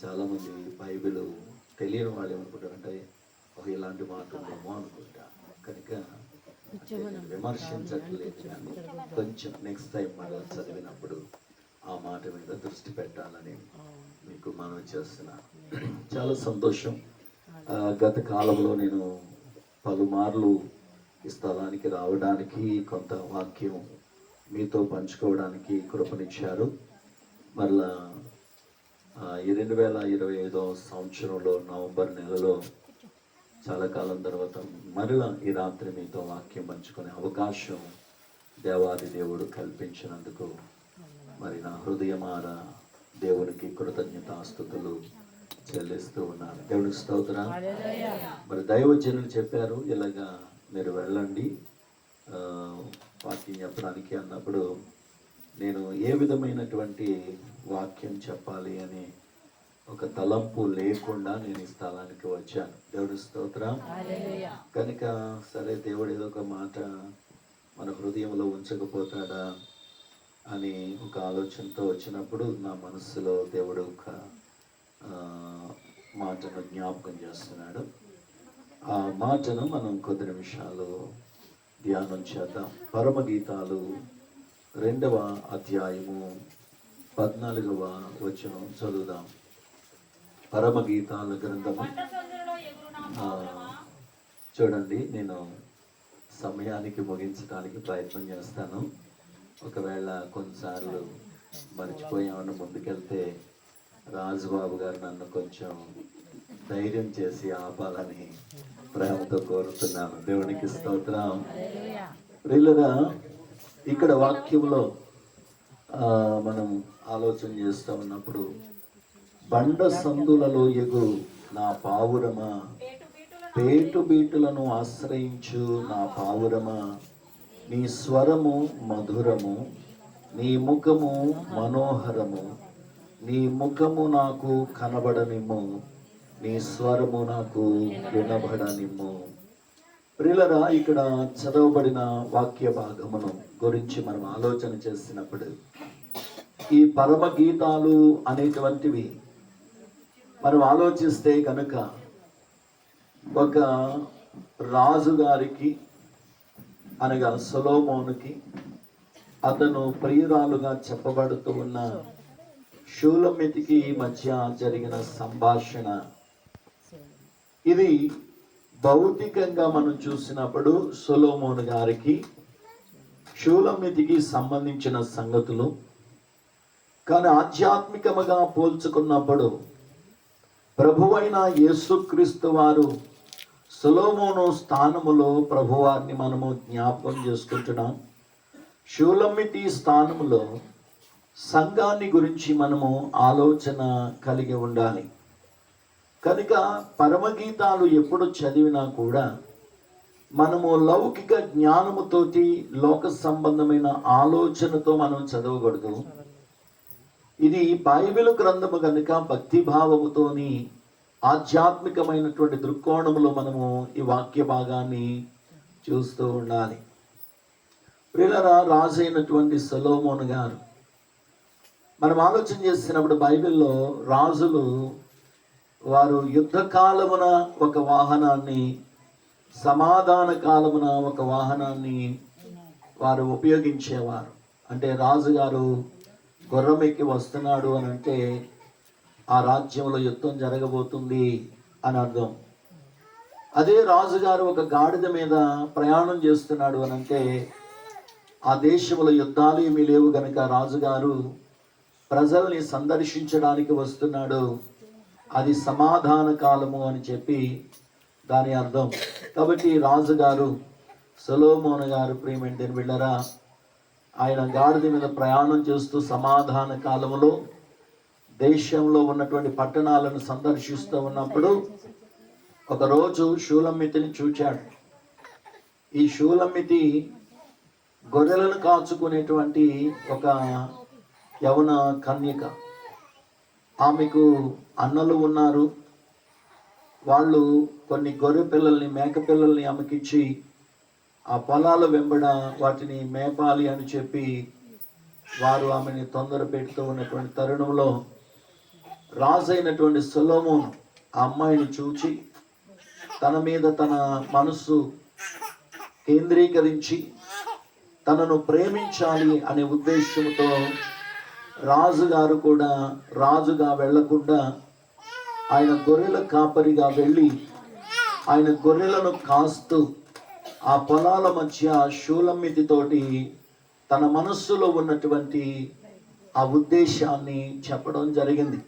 చాలామంది బైబిల్ తెలియని వాళ్ళు ఏమనుకుంటారంటే ఇలాంటి మాట ఉందేమో అనుకుంటా. కనుక విమర్శించట్లేదు, కానీ కొంచెం నెక్స్ట్ టైం మళ్ళీ చదివినప్పుడు ఆ మాట మీద దృష్టి పెట్టాలని మీకు మనవి చేస్తున్నా. చాలా సంతోషం. గత కాలంలో నేను పలుమార్లు ఈ స్థలానికి రావడానికి, కొంత వాక్యం మీతో పంచుకోవడానికి కృపనిచ్చారు. మళ్ళా 2025 సంవత్సరంలో నవంబర్ నెలలో చాలా కాలం తర్వాత మరలా ఈ రాత్రి మీతో వాక్యం పంచుకునే అవకాశం దేవాది దేవుడు కల్పించినందుకు మరి నా హృదయమారా దేవునికి కృతజ్ఞతాస్తుతులు చెల్లిస్తూ ఉన్నాను. దేవునికి స్తోత్రం. మరి దైవజనులు చెప్పారు, ఇలాగా మీరు వెళ్ళండి వాక్యం చెప్పడానికి అన్నప్పుడు నేను ఏ విధమైనటువంటి వాక్యం చెప్పాలి అని ఒక తలంపు లేకుండా నేను ఈ స్థలానికి వచ్చాను. దేవుడి స్తోత్రం. కనుక సరే, దేవుడు ఏదో ఒక మాట మన హృదయంలో ఉంచకపోతాడా అని ఒక ఆలోచనతో వచ్చినప్పుడు నా మనస్సులో దేవుడు ఒక మాటను జ్ఞాపకం చేస్తున్నాడు. ఆ మాటను మనం కొద్ది నిమిషాలు ధ్యానం చేద్దాం. పరమగీతాలు 2వ అధ్యాయము 14వ వచనం చదువుదాం. పరమగీతాల గ్రంథము. చూడండి, నేను సమయానికి ముగించడానికి ప్రయత్నం చేస్తాను. ఒకవేళ కొన్నిసార్లు మర్చిపోయామని ముందుకెళ్తే రాజుబాబు గారు నన్ను కొంచెం ధైర్యం చేసి ఆపాలని ప్రేమతో కోరుతున్నాను. దేవునికి స్తోత్రం. ప్రియులరా, ఇక్కడ వాక్యంలో మనం ఆలోచన చేస్తూ ఉన్నప్పుడు, బండ సందులలో ఎగు నా పావురమా, పేటు బీటులను ఆశ్రయించు నా పావురమా, నీ స్వరము మధురము, నీ ముఖము మనోహరము, నీ ముఖము నాకు కనబడనిమ్ము, నీ స్వరము నాకు వినబడనిమ్ము. ప్రియులరా, ఇక్కడ చదవబడిన వాక్య భాగమును గురించి మనం ఆలోచన చేసినప్పుడు, ఈ పరమగీతాలు అనేటువంటివి మనం ఆలోచిస్తే కనుక ఒక రాజుగారికి అనగా సొలొమోనుకి అతను ప్రియురాలుగా చెప్పబడుతూ ఉన్న షూలమ్మితికి మధ్య జరిగిన సంభాషణ ఇది. భౌతికంగా మనం చూసినప్పుడు సొలొమోను గారికి షూలమ్మితికి సంబంధించిన సంగతులు, కానీ ఆధ్యాత్మికముగా పోల్చుకున్నప్పుడు ప్రభువైన యేసుక్రీస్తు వారు సొలొమోను స్థానములో ప్రభువారిని మనము జ్ఞాపకం చేసుకుంటున్నాం. షూలమ్మితి స్థానములో సంఘాన్ని గురించి మనము ఆలోచన కలిగి ఉండాలి. కనుక పరమగీతాలు ఎప్పుడు చదివినా కూడా మనము లౌకిక జ్ఞానముతోటి, లోక సంబంధమైన ఆలోచనతో మనం చదవకూడదు. ఇది బైబిల్ గ్రంథము కనుక భక్తిభావముతోని, ఆధ్యాత్మికమైనటువంటి దృక్కోణంలో మనము ఈ వాక్య భాగాన్ని చూస్తూ ఉండాలి. ప్రియులరా, రాజు అయినటువంటి సొలొమోను గారు మనం ఆలోచన చేసినప్పుడు బైబిల్లో రాజులు వారు యుద్ధ కాలమున ఒక వాహనాన్ని, సమాధాన కాలమున ఒక వాహనాన్ని వారు ఉపయోగించేవారు. అంటే రాజుగారు గుర్రం ఎక్కి వస్తున్నాడు అని అంటే ఆ రాజ్యంలో యుద్ధం జరగబోతుంది అని అర్థం. అదే రాజుగారు ఒక గాడిద మీద ప్రయాణం చేస్తున్నాడు అని అంటే ఆ దేశంలో యుద్ధాలు ఏమీ లేవు గనుక రాజుగారు ప్రజల్ని సందర్శించడానికి వస్తున్నాడు, అది సమాధాన కాలము అని చెప్పి దాని అర్థం. కాబట్టి రాజుగారు సొలొమోను గారు, ప్రియమైన బిడ్డలారా, ఆయన గాడిద మీద ప్రయాణం చేస్తూ సమాధాన కాలములో దేశంలో ఉన్నటువంటి పట్టణాలను సందర్శిస్తూ ఉన్నప్పుడు ఒకరోజు షూలమ్మితిని చూచాడు. ఈ షూలమ్మితి గొర్రెలను కాచుకునేటువంటి ఒక యవన కన్యక. ఆమెకు అన్నలు ఉన్నారు. వాళ్ళు కొన్ని గొర్రె పిల్లల్ని, మేక పిల్లల్ని ఆమెకిచ్చి ఆ పొలాల వెంబడ వాటిని మేపాలి అని చెప్పి వారు ఆమెని తొందర పెడుతూ ఉన్నటువంటి తరుణంలో రాజు అయినటువంటి సొలొమోను ఆ అమ్మాయిని చూచి తన మీద తన మనస్సు కేంద్రీకరించి తనను ప్రేమించాలి అనే ఉద్దేశంతో రాజుగారు కూడా రాజుగా వెళ్లకుండా ఆయన గొర్రెల కాపరిగా వెళ్ళి ఆయన గొర్రెలను కాస్తూ ఆ పొలాల మధ్య శూలమ్మితితోటి తన మనస్సులో ఉన్నటువంటి ఆ ఉద్దేశాన్ని చెప్పడం జరిగింది.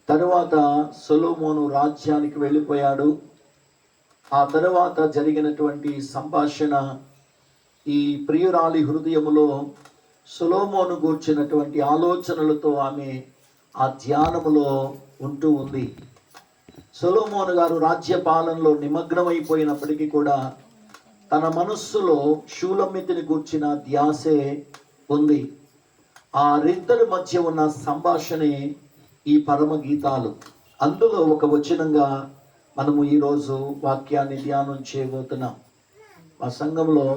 తరువాత సొలొమోను రాజ్యానికి వెళ్ళిపోయాడు. ఆ తరువాత జరిగినటువంటి సంభాషణ ఈ ప్రియురాలి హృదయములో సొలొమోను గూర్చినటువంటి ఆలోచనలతో ఆమె ఆ ధ్యానములో ఉంటూ ఉంది. సొలొమోను గారు రాజ్య పాలనలో నిమగ్నమైపోయినప్పటికీ కూడా తన మనస్సులో షూలమ్మితిని గూర్చిన ధ్యాసే ఉంది. ఆ ఇద్దరి మధ్య ఉన్న సంభాషణే ఈ పరమ గీతాలు. అందులో ఒక వచనంగా మనము ఈరోజు వాక్యాన్ని ధ్యానం చేయబోతున్నాం. మా సంఘంలో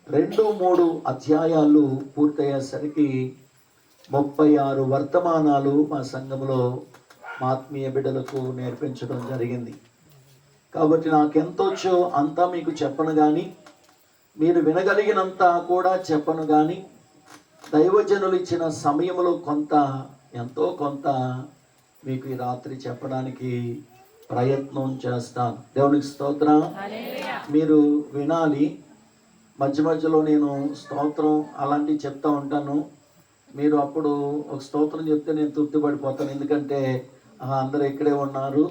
2-3 అధ్యాయాలు పూర్తయ్యేసరికి 36 వర్తమానాలు మా సంఘంలో మా ఆత్మీయ బిడ్డలకు నేర్పించడం జరిగింది. కాబట్టి నాకెంతొచ్చో అంతా మీకు చెప్పను కానీ, మీరు వినగలిగినంత కూడా చెప్పను కానీ, దైవజనులు ఇచ్చిన సమయంలో ఎంతో కొంత మీకు ఈ రాత్రి చెప్పడానికి ప్రయత్నం చేస్తాను. దేవునికి స్తోత్రం. మీరు వినాలి. మధ్య మధ్యలో నేను స్తోత్రం అలాంటివి చెప్తా ఉంటాను. మీరు అప్పుడు ఒక స్తోత్రం చెప్తే నేను తృప్తి పడిపోతాను. ఎందుకంటే అందరూ ఇక్కడే ఉన్నారు,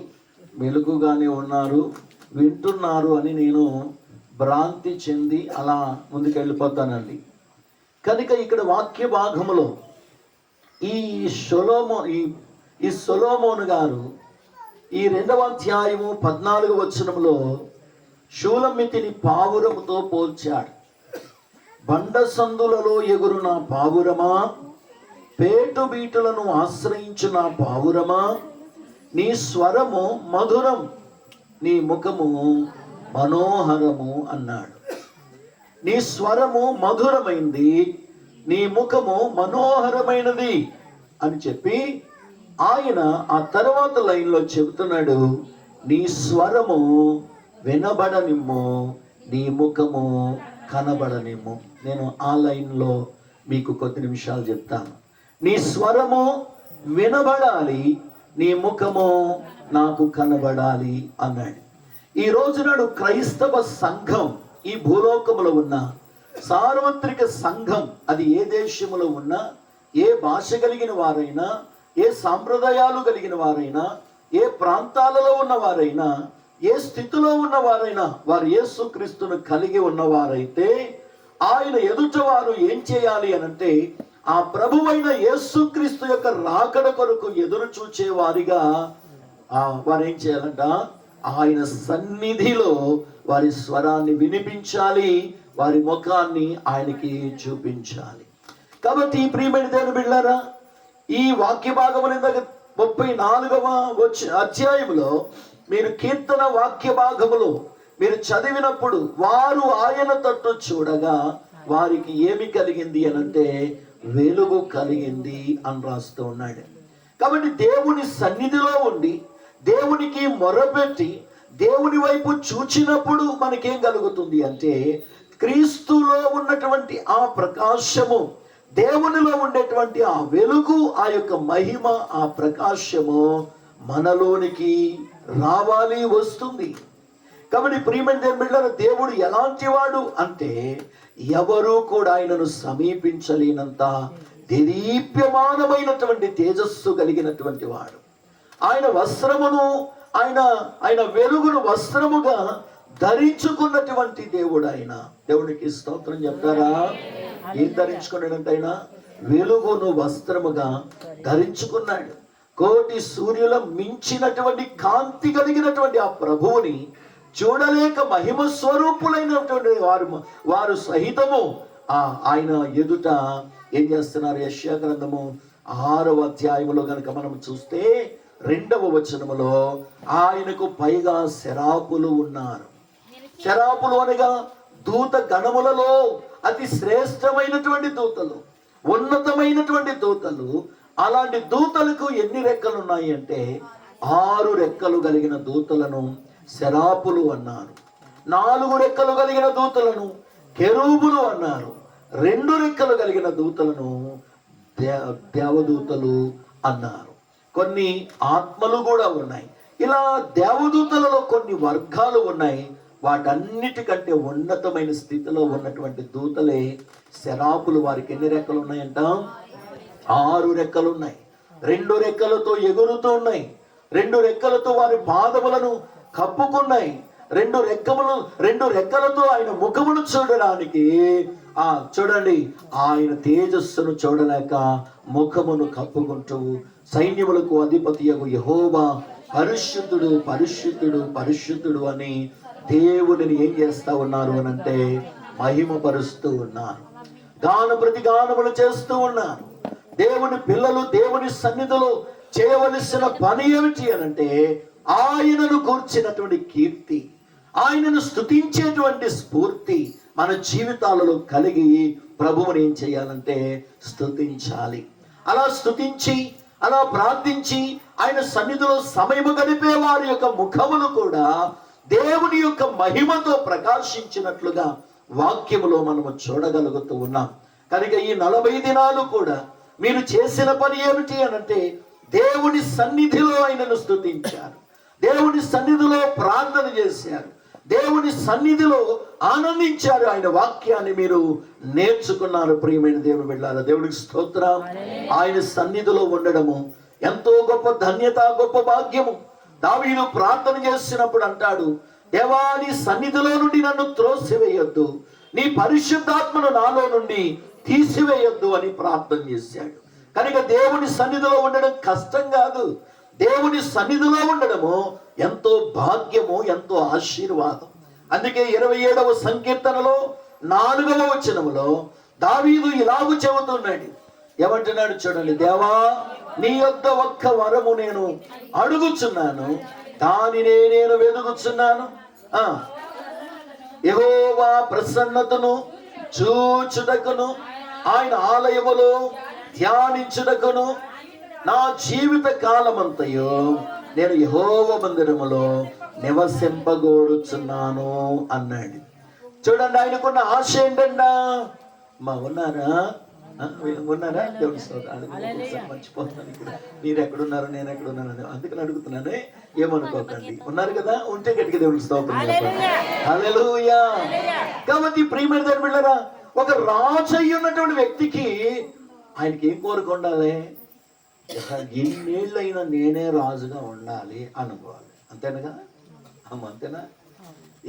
మెలుగుగానే ఉన్నారు, వింటున్నారు అని నేను భ్రాంతి చెంది అలా ముందుకు వెళ్ళిపోతానండి. కనుక ఇక్కడ వాక్య భాగములో ఈ సొలొమోను గారు ఈ 2వ అధ్యాయము 14వ వచనంలో షూలమ్మితిని పావురముతో పోల్చాడు. బండ సందులలో ఎగురున పావురమా, పేటు బీటులను ఆశ్రయించిన పావురమా, నీ స్వరము మధురం, నీ ముఖము మనోహరము అన్నాడు. నీ స్వరము మధురమైంది, నీ ముఖము మనోహరమైనది అని చెప్పి ఆయన ఆ తర్వాత లైన్లో చెబుతున్నాడు, నీ స్వరము వినబడనిమ్ము, నీ ముఖము కనబడనిమ్ము. నేను ఆ లైన్లో మీకు కొద్ది నిమిషాలు చెప్తాను. నీ స్వరము వినబడాలి, నీ ముఖము నాకు కనబడాలి అన్నాడు. ఈ రోజు నాడు క్రైస్తవ సంఘం ఈ భూలోకములో ఉన్న సార్వత్రిక సంఘం, అది ఏ దేశములో ఉన్నా, ఏ భాష కలిగిన వారైనా, ఏ సాంప్రదాయాలు కలిగిన వారైనా, ఏ ప్రాంతాలలో ఉన్నవారైనా, ఏ స్థితిలో ఉన్నవారైనా, వారు యేసుక్రీస్తును కలిగి ఉన్నవారైతే ఆయన ఎదుట వారు ఏం చేయాలి అనంటే ఆ ప్రభువైన యేసుక్రీస్తు యొక్క రాకడ కొరకు ఎదురు చూచే వారిగా వారు ఏం చేయాలంట, ఆయన సన్నిధిలో వారి స్వరాన్ని వినిపించాలి, వారి ముఖాన్ని ఆయనకి చూపించాలి. కాబట్టి ప్రియమైన దేవుని బిడ్డలారా, ఈ వాక్య భాగములు 34వ అధ్యాయంలో మీరు కీర్తన వాక్య భాగములో మీరు చదివినప్పుడు వారు ఆయన తట్టు చూడగా వారికి ఏమి కలిగింది అనంటే వెలుగు కలిగింది అని రాస్తూ ఉన్నాడు. కాబట్టి దేవుని సన్నిధిలో ఉండి దేవునికి మొరపెట్టి దేవుని వైపు చూచినప్పుడు మనకేం కలుగుతుంది అంటే క్రీస్తులో ఉన్నటువంటి ఆ ప్రకాశము, దేవునిలో ఉండేటువంటి ఆ వెలుగు, ఆ యొక్క మహిమ, ఆ ప్రకాశము మనలోనికి రావాలి, వస్తుంది. కాబట్టి ప్రియమైన దేవుని బిడ్డలారా, దేవుడు ఎలాంటి వాడు అంటే ఎవరు కూడా ఆయనను సమీపించలేనంత దేదీప్యమానమైనటువంటి తేజస్సు కలిగినటువంటి వాడు. ఆయన వస్త్రమును ఆయన వెలుగును వస్త్రముగా ధరించుకున్నటువంటి దేవుడు ఆయన. దేవునికి స్తోత్రం చెప్తారా? ఏం ధరించుకున్నాడంటే ఆయన వెలుగును వస్త్రముగా ధరించుకున్నాడు. కోటి సూర్యుల మించినటువంటి కాంతి కలిగినటువంటి ఆ ప్రభువుని చూడలేక మహిమ స్వరూపులైనటువంటి వారు సహితము ఆయన ఎదుట ఏం చేస్తున్నారు? యెషయా గ్రంథము 6వ అధ్యాయములో కనుక మనం చూస్తే 2వ వచనములో ఆయనకు పైగా శరాపులు ఉన్నారు. శరాపులు అనగా దూత గణములలో అతి శ్రేష్టమైనటువంటి దూతలు, ఉన్నతమైనటువంటి దూతలు అలాంటి దూతలకు ఎన్ని రెక్కలు ఉన్నాయి అంటే 6 రెక్కలు కలిగిన దూతలను సెరాపులు అన్నారు. 4 రెక్కలు కలిగిన దూతలను కెరూబులు అన్నారు. 2 రెక్కలు కలిగిన దూతలను దేవదూతలు అన్నారు. కొన్ని ఆత్మలు కూడా ఉన్నాయి. ఇలా దేవదూతలలో కొన్ని వర్గాలు ఉన్నాయి. వాటన్నిటికంటే ఉన్నతమైన స్థితిలో ఉన్నటువంటి దూతలే సెరాపులు. వారికి ఎన్ని రెక్కలు ఉన్నాయంట? 6 రెక్కలు ఉన్నాయి. 2 రెక్కలతో ఎగురుతూ ఉన్నాయి. 2 రెక్కలతో వారి పాదములను కప్పుకున్నాయి. 2 రెక్కలతో ఆయన ముఖమును చూడడానికి చూడండి, ఆయన తేజస్సును చూడలేక ముఖమును కప్పుకుంటూ సైన్యములకు అధిపతియగు యెహోవా పరిశుద్ధుడు పరిశుద్ధుడు పరిశుద్ధుడు అని దేవునిని ఏం చేస్తా ఉన్నారు అని అంటే మహిమపరుస్తూ ఉన్నారు. గాన ప్రతిగానములు చేస్తూ ఉన్నారు. దేవుని పిల్లలు దేవుని సన్నిధిలో చేయవలసిన పని ఏమిటి అనంటే ఆయనను కూర్చినటువంటి కీర్తి, ఆయనను స్తుతించేటువంటి స్ఫూర్తి మన జీవితాలలో కలిగి ప్రభువుని ఏం చేయాలంటే స్తుతించాలి. అలా స్తుతించి అలా ప్రార్థించి ఆయన సన్నిధిలో సమయము గడిపే వారి యొక్క ముఖములు కూడా దేవుని యొక్క మహిమతో ప్రకాశించినట్లుగా వాక్యములో మనము చూడగలుగుతూ ఉన్నాం. కనుక ఈ 40 దినాలు కూడా మీరు చేసిన పని ఏమిటి అనంటే దేవుని సన్నిధిలో ఆయనను స్తుతించారు, దేవుని సన్నిధిలో ప్రార్థన చేశారు, దేవుని సన్నిధిలో ఆనందించారు. ఆయన వాక్యాన్ని మీరు నేర్చుకున్నారు. ప్రియమైన దేవుని బిడ్డలారా, దేవునికి స్తోత్రం. ఆయన సన్నిధిలో ఉండడము ఎంతో గొప్ప ధన్యత, గొప్ప భాగ్యము. దావీదు ప్రార్థన చేసినప్పుడు అంటాడు, దేవా నీ సన్నిధిలో నుండి నన్ను త్రోసివేయొద్దు, నీ పరిశుద్ధాత్మను నాలో నుండి తీసివేయొద్దు అని ప్రార్థన చేశాడు. కనుక దేవుని సన్నిధిలో ఉండడం కష్టం కాదు. దేవుని సన్నిధిలో ఉండడము ఎంతో భాగ్యము, ఎంతో ఆశీర్వాదం. అందుకే 27వ సంకీర్తనలో 4వ వచనములో దావీదు ఇలాగు చెబుతున్నాడు. ఏమంటున్నాడు చూడండి, దేవా నీ యొద్ద ఒక్క వరము నేను అడుగుచున్నాను, దానినే నేను వెదుగుచున్నాను. యెహోవా ప్రసన్నతను చూచుటకును ఆయన ఆలయములో ధ్యానించుటకును నా జీవిత కాలమంతయు నేను యెహోవా మందిరములో నివసింపగోరుచున్నాను అన్నాడు. చూడండి, ఆయనకున్న ఆశ ఏంటండా? ఉన్నారా? మర్చిపోతున్నాను. ఇక్కడ మీరు ఎక్కడున్నారు, నేను ఎక్కడున్నాను అందుకని అడుగుతున్నానే, ఏమనుకోకండి. ఉన్నారు కదా? ఉంటే గట్టిగా దేవునికి స్తోత్రం చెప్పండి. హల్లెలూయా. కాబట్టి ప్రియమైన దేవుని బిడ్డలారా, ఒక రాజు అయి ఉన్నటువంటి వ్యక్తికి ఆయనకి ఏం కోరిక ఉండాలి? ఎన్నేళ్ళైనా నేనే రాజుగా ఉండాలి అనుకోవాలి. అంతేనగా? అంతేనా?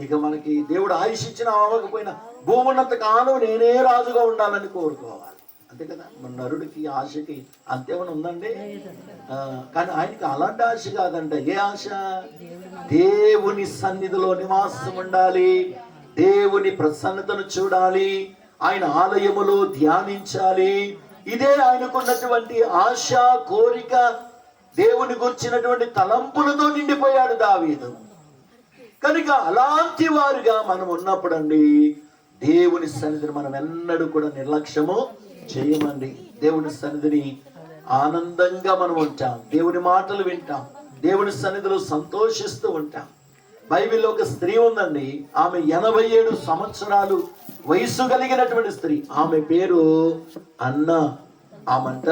ఇక మనకి దేవుడు ఆయుష్ ఇచ్చిన అవ్వకపోయినా భూమున్నంత కాలం నేనే రాజుగా ఉండాలని కోరుకోవాలి. అంతే కదా? మన నరుడికి ఆశకి అంతేమైనా ఉందండి? కానీ ఆయనకి అలాంటి ఆశ కాదంట. ఏ ఆశ? దేవుని సన్నిధిలో నివాసం ఉండాలి, దేవుని ప్రసన్నతను చూడాలి, ఆయన ఆలయములో ధ్యానించాలి. ఇదే ఆయనకున్నటువంటి ఆశ, కోరిక. దేవుని గురించినటువంటి తలంపులతో నిండిపోయాడు దావీదు. కనుక అలాంటి వారుగా మనం ఉన్నప్పుడు అండి, దేవుని సన్నిధిని మనం ఎన్నడూ కూడా నిర్లక్ష్యము చేయమండి. దేవుని సన్నిధిని ఆనందంగా మనం ఉంటాం, దేవుని మాటలు వింటాం, దేవుని సన్నిధిలో సంతోషిస్తూ ఉంటాం. బైబిల్లో ఒక స్త్రీ ఉందండి, ఆమె 87 సంవత్సరాలు వయసు కలిగినటువంటి స్త్రీ. ఆమె పేరు అన్న. ఆమంట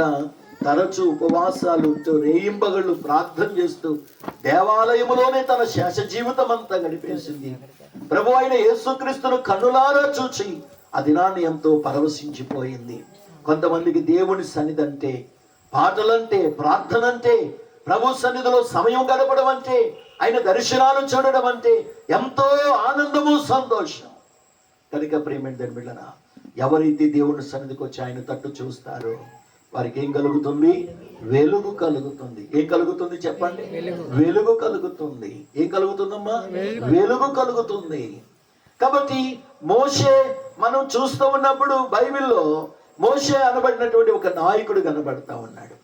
తరచూ ఉపవాసాలు ఉంటూ రేయింబగళ్ళు ప్రార్థన చేస్తూ దేవాలయములోనే తన శేష జీవితం అంతా గడిపేసింది. ప్రభు అయిన యేసుక్రీస్తును కన్నులారా చూచి ఆ దినాన్ని ఎంతో పరవశించిపోయింది. కొంతమందికి దేవుని సన్నిధి అంటే, పాటలంటే, ప్రార్థన అంటే, ప్రభు సన్నిధిలో సమయం గడపడం అంటే, ఆయన దర్శనాలు చూడడం అంటే ఎంతో ఆనందము, సంతోషం. కనుక ప్రియమైన దేవుని బిడ్డలారా, ఎవరైతే దేవుని సన్నిధికి వచ్చి ఆయన తట్టు చూస్తారో వారికి ఏం కలుగుతుంది? వెలుగు కలుగుతుంది. ఏం కలుగుతుంది చెప్పండి? వెలుగు కలుగుతుంది. ఏం కలుగుతుందమ్మా? వెలుగు కలుగుతుంది. కాబట్టి మోషే మనం చూస్తూ ఉన్నప్పుడు బైబిల్లో మోషే అనబడినటువంటి ఒక నాయకుడు కనబడతా ఉన్నాడు.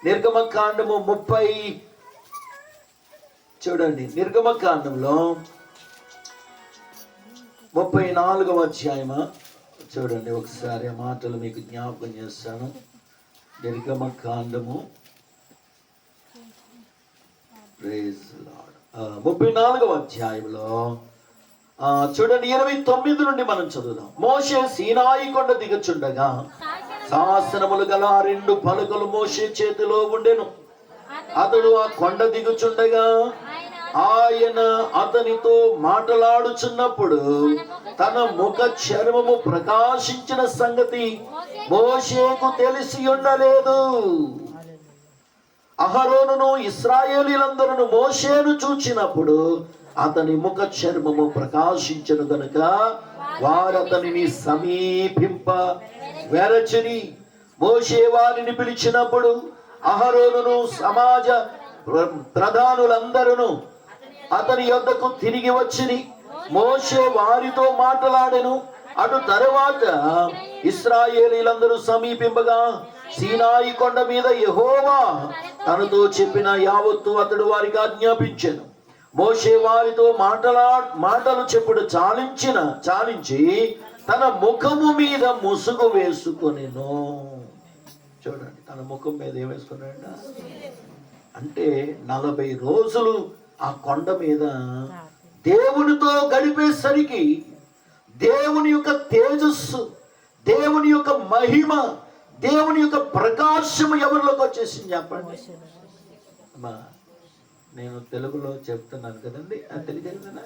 నిర్గమకాండము 30 చూడండి, నిర్గమకాండంలో 34వ అధ్యాయమా చూడండి. ఒకసారి ఆ మాటలు మీకు జ్ఞాపకం చేస్తాను. నిర్గమకాండము 34వ అధ్యాయంలో చూడండి 29 నుండి మనం చదువుదాం. మోషే సీనాయి కొండ దిగుచుండగా శాసనములు గల 2 పలకలు మోషే చేతిలో ఉండెను. అతడు ఆ కొండ దిగుచుండగా ఆయన అతనితో మాట్లాడుచున్నప్పుడు తన ముఖ చర్మము ప్రకాశించిన సంగతి మోషేకు తెలిసి ఉండలేదు. అహరోనును ఇశ్రాయేలీలందరూ మోషేను చూచినప్పుడు అతని ముఖ చర్మము ప్రకాశించను గనుక వారతనిని సమీపింప వెరచిరి. మోషే వారిని పిలిచినప్పుడు అహరోనును సమాజ ప్రధానులందరూ అతని యొద్దకు తిరిగి వచ్చిరి. మోషే వారితో మాట్లాడెను. అటు తరువాత ఇశ్రాయేలీలందరూ సమీపింపగా సీనాయి కొండ మీద యెహోవా తనతో చెప్పిన యావత్తు అతడు వారికి ఆజ్ఞాపించెను. మోషే వారితో మాటలు చెప్పుడు చాలించి తన ముఖము మీద ముసుగు వేసుకొనెను. చూడండి, తన ముఖం మీద ఏం వేసుకున్నాడు అంటే 40 రోజులు ఆ కొండ మీద దేవునితో గడిపేసరికి దేవుని యొక్క తేజస్సు, దేవుని యొక్క మహిమ, దేవుని యొక్క ప్రకాశము ఎవరిలోకి వచ్చేసింది చెప్పండి. అమ్మా, నేను తెలుగులో చెప్తున్నాను కదండి, అది తెలుగునా?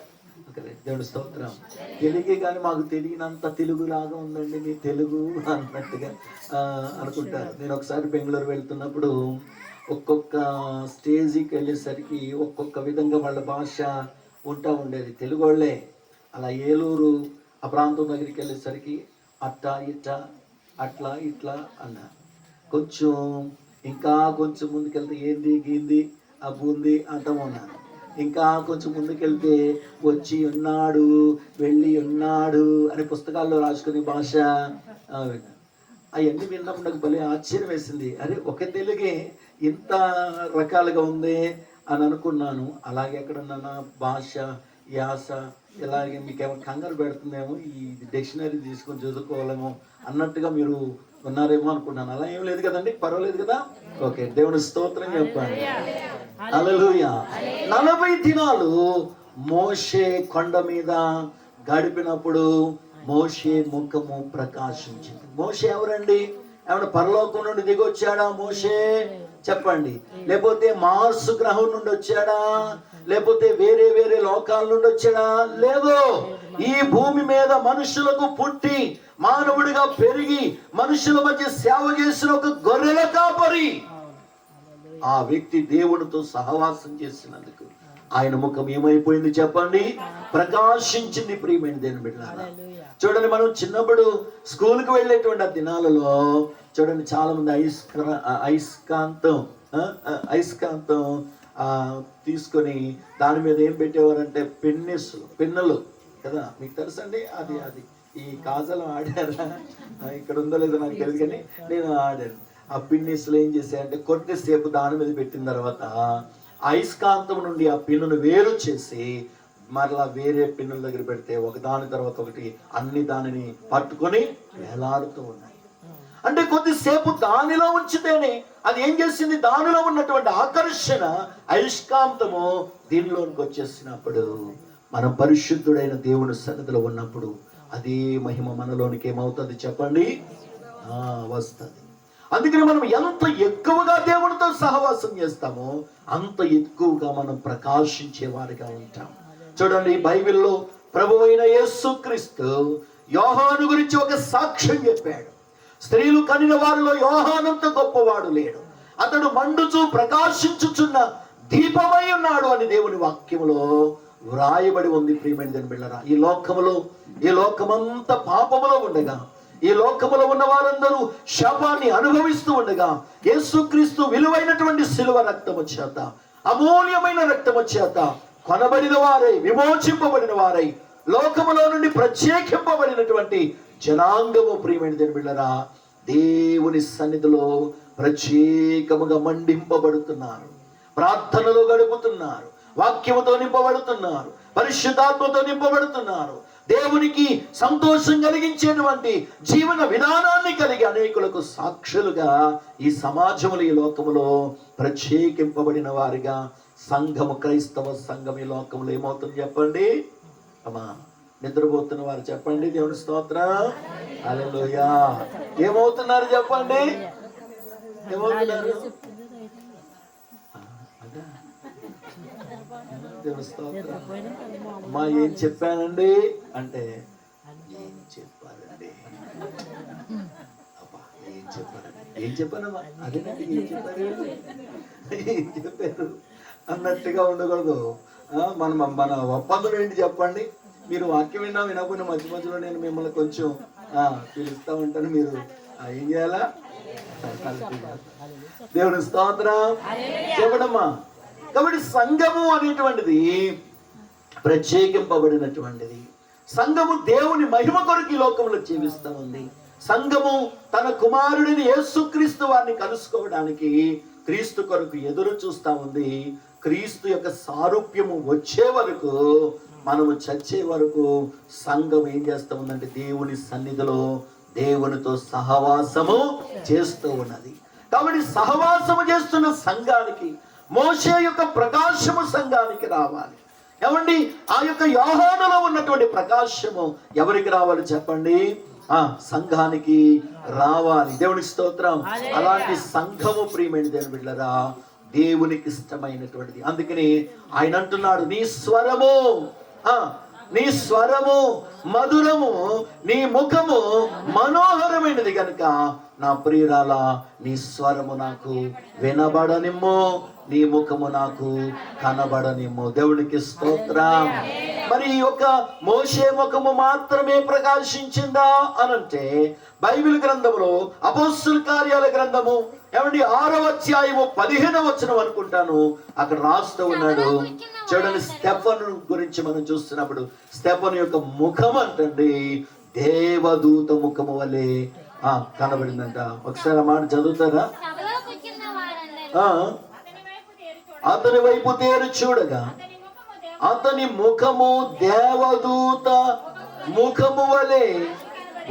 దేవుడి స్తోత్రం. తెలుగే కానీ మాకు తెలియనంత తెలుగులాగా ఉందండి మీ తెలుగు అన్నట్టుగా అనుకుంటారు. నేను ఒకసారి బెంగళూరు వెళ్తున్నప్పుడు ఒక్కొక్క స్టేజీకి వెళ్ళేసరికి ఒక్కొక్క విధంగా వాళ్ళ భాష ఉండేది. తెలుగు వాళ్ళే. అలా ఏలూరు ఆ ప్రాంతం దగ్గరికి వెళ్ళేసరికి అట్టా ఇట్టా అట్లా ఇట్లా అన్నారు. ఇంకా కొంచెం ముందుకెళ్తే ఏంది గీంది ఆ బూంది అంటామన్నారు. ఇంకా కొంచెం ముందుకెళ్తే వచ్చి ఉన్నాడు, వెళ్ళి ఉన్నాడు అని పుస్తకాల్లో రాసుకునే భాష విన్నాను. అవన్నీ విన్నప్పుడు నాకు భలే ఆశ్చర్యం వేసింది. అరే, ఒక తెలుగే ఇంత రకాలుగా ఉంది అని అనుకున్నాను. అలాగే ఎక్కడన్నా భాష యాస ఇలాగే మీకేమో కంగారు పెడుతుందేమో, ఈ డిక్షనరీ తీసుకొని చదువుకోవాలేమో అన్నట్టుగా మీరు ఉన్నారేమో అనుకున్నాను. అలా ఏం లేదు కదండి, పర్వాలేదు కదా. ఓకే, దేవుని స్తోత్రం చెప్పండి. హల్లెలూయా. 40 దినాలు మోషే కొండ మీద గడిపినప్పుడు మోషే ముఖము ప్రకాశించింది. మోషే ఎవరండి? ఏమన్నా పరలోకం నుండి దిగొచ్చాడా మోషే? చెప్పండి. లేకపోతే మార్స్ గ్రహం నుండి వచ్చాడా? లేకపోతే వేరే వేరే లోకాల నుండి వచ్చాడా? లేదు. ఈ భూమి మీద మనుషులకు పుట్టి మానవుడిగా పెరిగి మనుషుల మధ్య సేవ చేసిన ఒక గొర్రెల కాపరి. ఆ వ్యక్తి దేవునితో సహవాసం చేసినందుకు ఆయన ముఖం ఏమైపోయింది చెప్పండి? ప్రకాశించింది. ప్రియమైన దేవుని బిడ్డలారా, చూడండి, మనం చిన్నప్పుడు స్కూల్కి వెళ్ళేటువంటి ఆ దినాలలో చూడండి చాలా మంది అయస్కాంతం తీసుకొని దాని మీద ఏం పెట్టేవారంటే పిన్నలు కదా, మీకు తెలుసండి. అది ఈ కాజలు ఆడారా? ఇక్కడ ఉందో లేదో నాకు తెలియదు, కానీ నేను ఆడాను. ఆ పిన్నిస్లు ఏం చేశాయంటే కొద్దిసేపు దాని మీద పెట్టిన తర్వాత అయస్కాంతం నుండి ఆ పిన్నును వేరు చేసి మరలా వేరే పిన్నుల దగ్గర పెడితే ఒకదాని తర్వాత ఒకటి అన్ని దానిని పట్టుకొని వేలాడుతూ ఉన్నాయి. అంటే కొద్దిసేపు దానిలో ఉంచితేనే అది ఏం చేసింది, దానిలో ఉన్నటువంటి ఆకర్షణ అయస్కాంతము దీనిలోనికి వచ్చేసినప్పుడు మనం పరిశుద్ధుడైన దేవుని సన్నిధిలో ఉన్నప్పుడు అదే మహిమ మనలోనికి ఏమవుతుంది చెప్పండి? వస్తుంది. అందుకని మనం ఎంత ఎక్కువగా దేవునితో సహవాసం చేస్తామో అంత ఎక్కువగా మనం ప్రకాశించే వారిగా ఉంటాం. చూడండి, బైబిల్లో ప్రభువైన యేసుక్రీస్తు యోహాను గురించి ఒక సాక్ష్యం చెప్పాడు. స్త్రీలు కనిన వారిలో యోహానంత గొప్పవాడు లేడు, అతడు మండుచు ప్రకాశించుచున్న దీపమై ఉన్నాడు అని దేవుని వాక్యములో వ్రాయబడి ఉంది. ప్రియమైన దేవుని బిడ్డలారా, ఈ లోకమంతా పాపములో ఉండగా, ఈ లోకములో ఉన్న వారందరూ శాపాన్ని అనుభవిస్తూ ఉండగా యేసుక్రీస్తు విలువైనటువంటి శిలువ రక్తము చేత, అమూల్యమైన రక్తము చేత కొనబడిన వారై, విమోచింపబడిన వారై, లోకములో నుండి ప్రత్యేకింపబడినటువంటి జనాంగము ప్రియమైన దేవుని బిడ్డలారా దేవుని సన్నిధిలో ప్రత్యేకముగా మండింపబడుతున్నారు, ప్రార్థనలో గడుపుతున్నారు, వాక్యముతో నింపబడుతున్నారు, పరిశుద్ధాత్మతో నింపబడుతున్నారు, దేవునికి సంతోషం కలిగించేటువంటి జీవన విధానాన్ని కలిగి అనేకులకు సాక్షులుగా ఈ సమాజంలో, ఈ లోకములో ప్రత్యేకింపబడిన వారిగా సంఘము, క్రైస్తవ సంఘం ఈ లోకంలో ఏమవుతుంది చెప్పండి అమ్మా? నిద్రపోతున్న వారు చెప్పండి దేవుని స్తోత్రం, హల్లెలూయా. ఏమవుతున్నారు చెప్పండి? ఏమవుతున్నారు? దేవుని స్తోత్రం. అమ్మా ఏం చెప్పానండి అంటే, ఏం చెప్పారండి అబ్బా, ఏం చెప్పారండి, ఏం చెప్పానమ్మా, అదేనండి ఏం చెప్పారు, ఏం చెప్పారు అన్నట్టుగా ఉండకూడదు. మన ఒప్పందం ఏంటి చెప్పండి? మీరు వాక్యం విన్నా వినకపోయినా మధ్య మధ్యలో నేను మిమ్మల్ని కొంచెం పిలుస్తూ ఉంటాను, మీరు ఏం చేయాలా? దేవుని స్తోత్రం చెప్పడమ్మా. కాబట్టి సంఘము అనేటువంటిది ప్రత్యేకింపబడినటువంటిది. సంఘము దేవుని మహిమ కొరకు ఈ లోకంలో జీవిస్తూ ఉంది. సంఘము తన కుమారుడిని యేసుక్రీస్తు వారిని కలుసుకోవడానికి క్రీస్తు కొరకు ఎదురు చూస్తూ ఉంది. క్రీస్తు యొక్క సారూప్యము వచ్చే వరకు, మనము చచ్చే వరకు సంఘం ఏం చేస్తూ ఉందంటే దేవుని సన్నిధిలో దేవునితో సహవాసము చేస్తూ ఉన్నది. కాబట్టి సహవాసము చేస్తున్న సంఘానికి, మోషే యొక్క ప్రకాశము సంఘానికి రావాలి. ఏమండి, ఆ యొక్క యోహానులో ఉన్నటువంటి ప్రకాశము ఎవరికి రావాలి చెప్పండి? సంఘానికి రావాలి. దేవునికి స్తోత్రం. అలాంటి సంఘము ప్రియమైన దేవుని బిడ్డలారా దేవునికి ఇష్టమైనటువంటిది. అందుకని ఆయన అంటున్నాడు, నీ స్వరము మధురము, నీ ముఖము మనోహరమైనది గనుక నా ప్రియురాల నీ స్వరము నాకు వినబడనిమ్ము, నీ ముఖము నాకు కనబడనిమ్ము. దేవునికి స్తోత్రం. మరి ఈ యొక్క మోషే ముఖము మాత్రమే ప్రకాశించిందా అనంటే, బైబిల్ గ్రంథంలో అపోస్తలుల కార్యాల గ్రంథము ఏమండి 6వ అధ్యాయము 15వ వచనం అనుకుంటాను, అక్కడ రాస్తూ ఉన్నాడు. చూడండి, స్టెఫను గురించి మనం చూస్తున్నప్పుడు స్టెఫను యొక్క ముఖం అంటండి దేవదూత ముఖము వలె కనబడిందంట. ఒకసారి ఆ మాట చదువుతారా? అతని వైపు తేరు చూడగా అతని ముఖము దేవదూత ముఖము వలె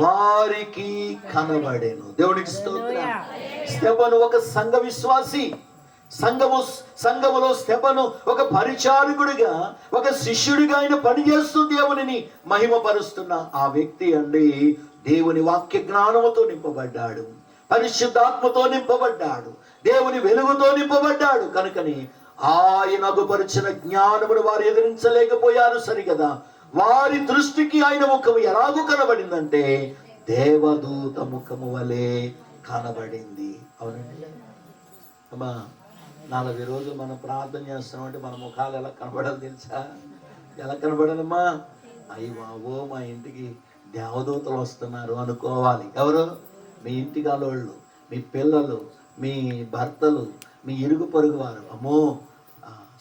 వారికి కనబడేను. దేవునికి స్తోత్రం. స్టెఫను ఒక సంఘ విశ్వాసి. సంఘములో స్టెఫను ఒక పరిచారకుడిగా, ఒక శిష్యుడిగా ఆయన పనిచేస్తూ దేవునిని మహిమపరుస్తున్న ఆ వ్యక్తి అండి దేవుని వాక్య జ్ఞానముతో నింపబడ్డాడు, పరిశుద్ధాత్మతో నింపబడ్డాడు, దేవుని వెలుగుతో నింపబడ్డాడు. కనుకని ఆయన అగుపరిచిన జ్ఞానమును వారు ఎదిరించలేకపోయారు. సరిగదా, వారి దృష్టికి ఆయన ముఖము ఎలాగూ కనబడిందంటే దేవదూత ముఖము వలె కనబడింది. అవునండి అమ్మా, 40 రోజులు మనం ప్రార్థన చేస్తున్నామంటే మన ముఖాలు ఎలా కనబడాలి తెలుసా? ఎలా కనబడాలమ్మా? అయ్యి బాబో, మా ఇంటికి దేవదూతలు వస్తున్నారు అనుకోవాలి. ఎవరు? మీ ఇంటికి అలోళ్ళు, మీ పిల్లలు, మీ భర్తలు, మీ ఇరుగు పొరుగు వారు. అమ్మో,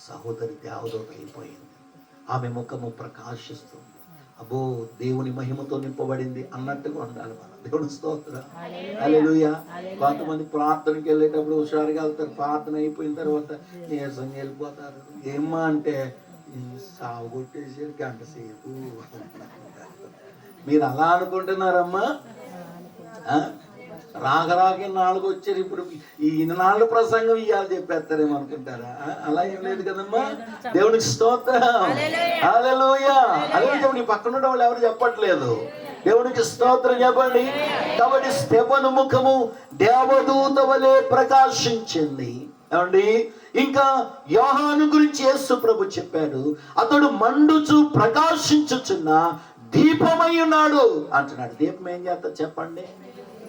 సహోదరి దేవదూత అయిపోయింది, ఆమె ముఖము ప్రకాశిస్తుంది, అబ్బో దేవుని మహిమతో నింపబడింది అన్నట్టుగా ఉండాలి మనం. దేవుని స్తోత్రం, హల్లెలూయా. కొంతమంది ప్రార్థనకి వెళ్ళేటప్పుడు హుషారుగా వెళ్తారు, ప్రార్థన అయిపోయిన తర్వాత నీరసంగా వెళ్ళిపోతారు. ఏమ్మా అంటే సాగు కొట్టేసి గంట సేపు. మీరు అలా అనుకుంటున్నారమ్మా? రాగరాగే 4 వచ్చారు, ఇప్పుడు ఈ 4 ప్రసంగం ఇవ్వాలి చెప్పేస్తారేమో అనుకుంటారా? అలా ఏం లేదు కదమ్మా. దేవునికి స్తోత్రం, హల్లెలూయా. హల్లెలూయా. పక్కన ఉన్న వాళ్ళు ఎవరు చెప్పట్లేదు. దేవునికి స్తోత్రం చెప్పండి. కాబట్టి స్టెఫను ముఖము దేవదూత వలె ప్రకాశించింది. ఏమండి, ఇంకా యోహాను గురించి యేసు ప్రభు చెప్పాడు, అతడు మండుచు ప్రకాశించుచున్న దీపమై ఉన్నాడు అంటున్నాడు. దీపం ఏం చేస్తా చెప్పండి?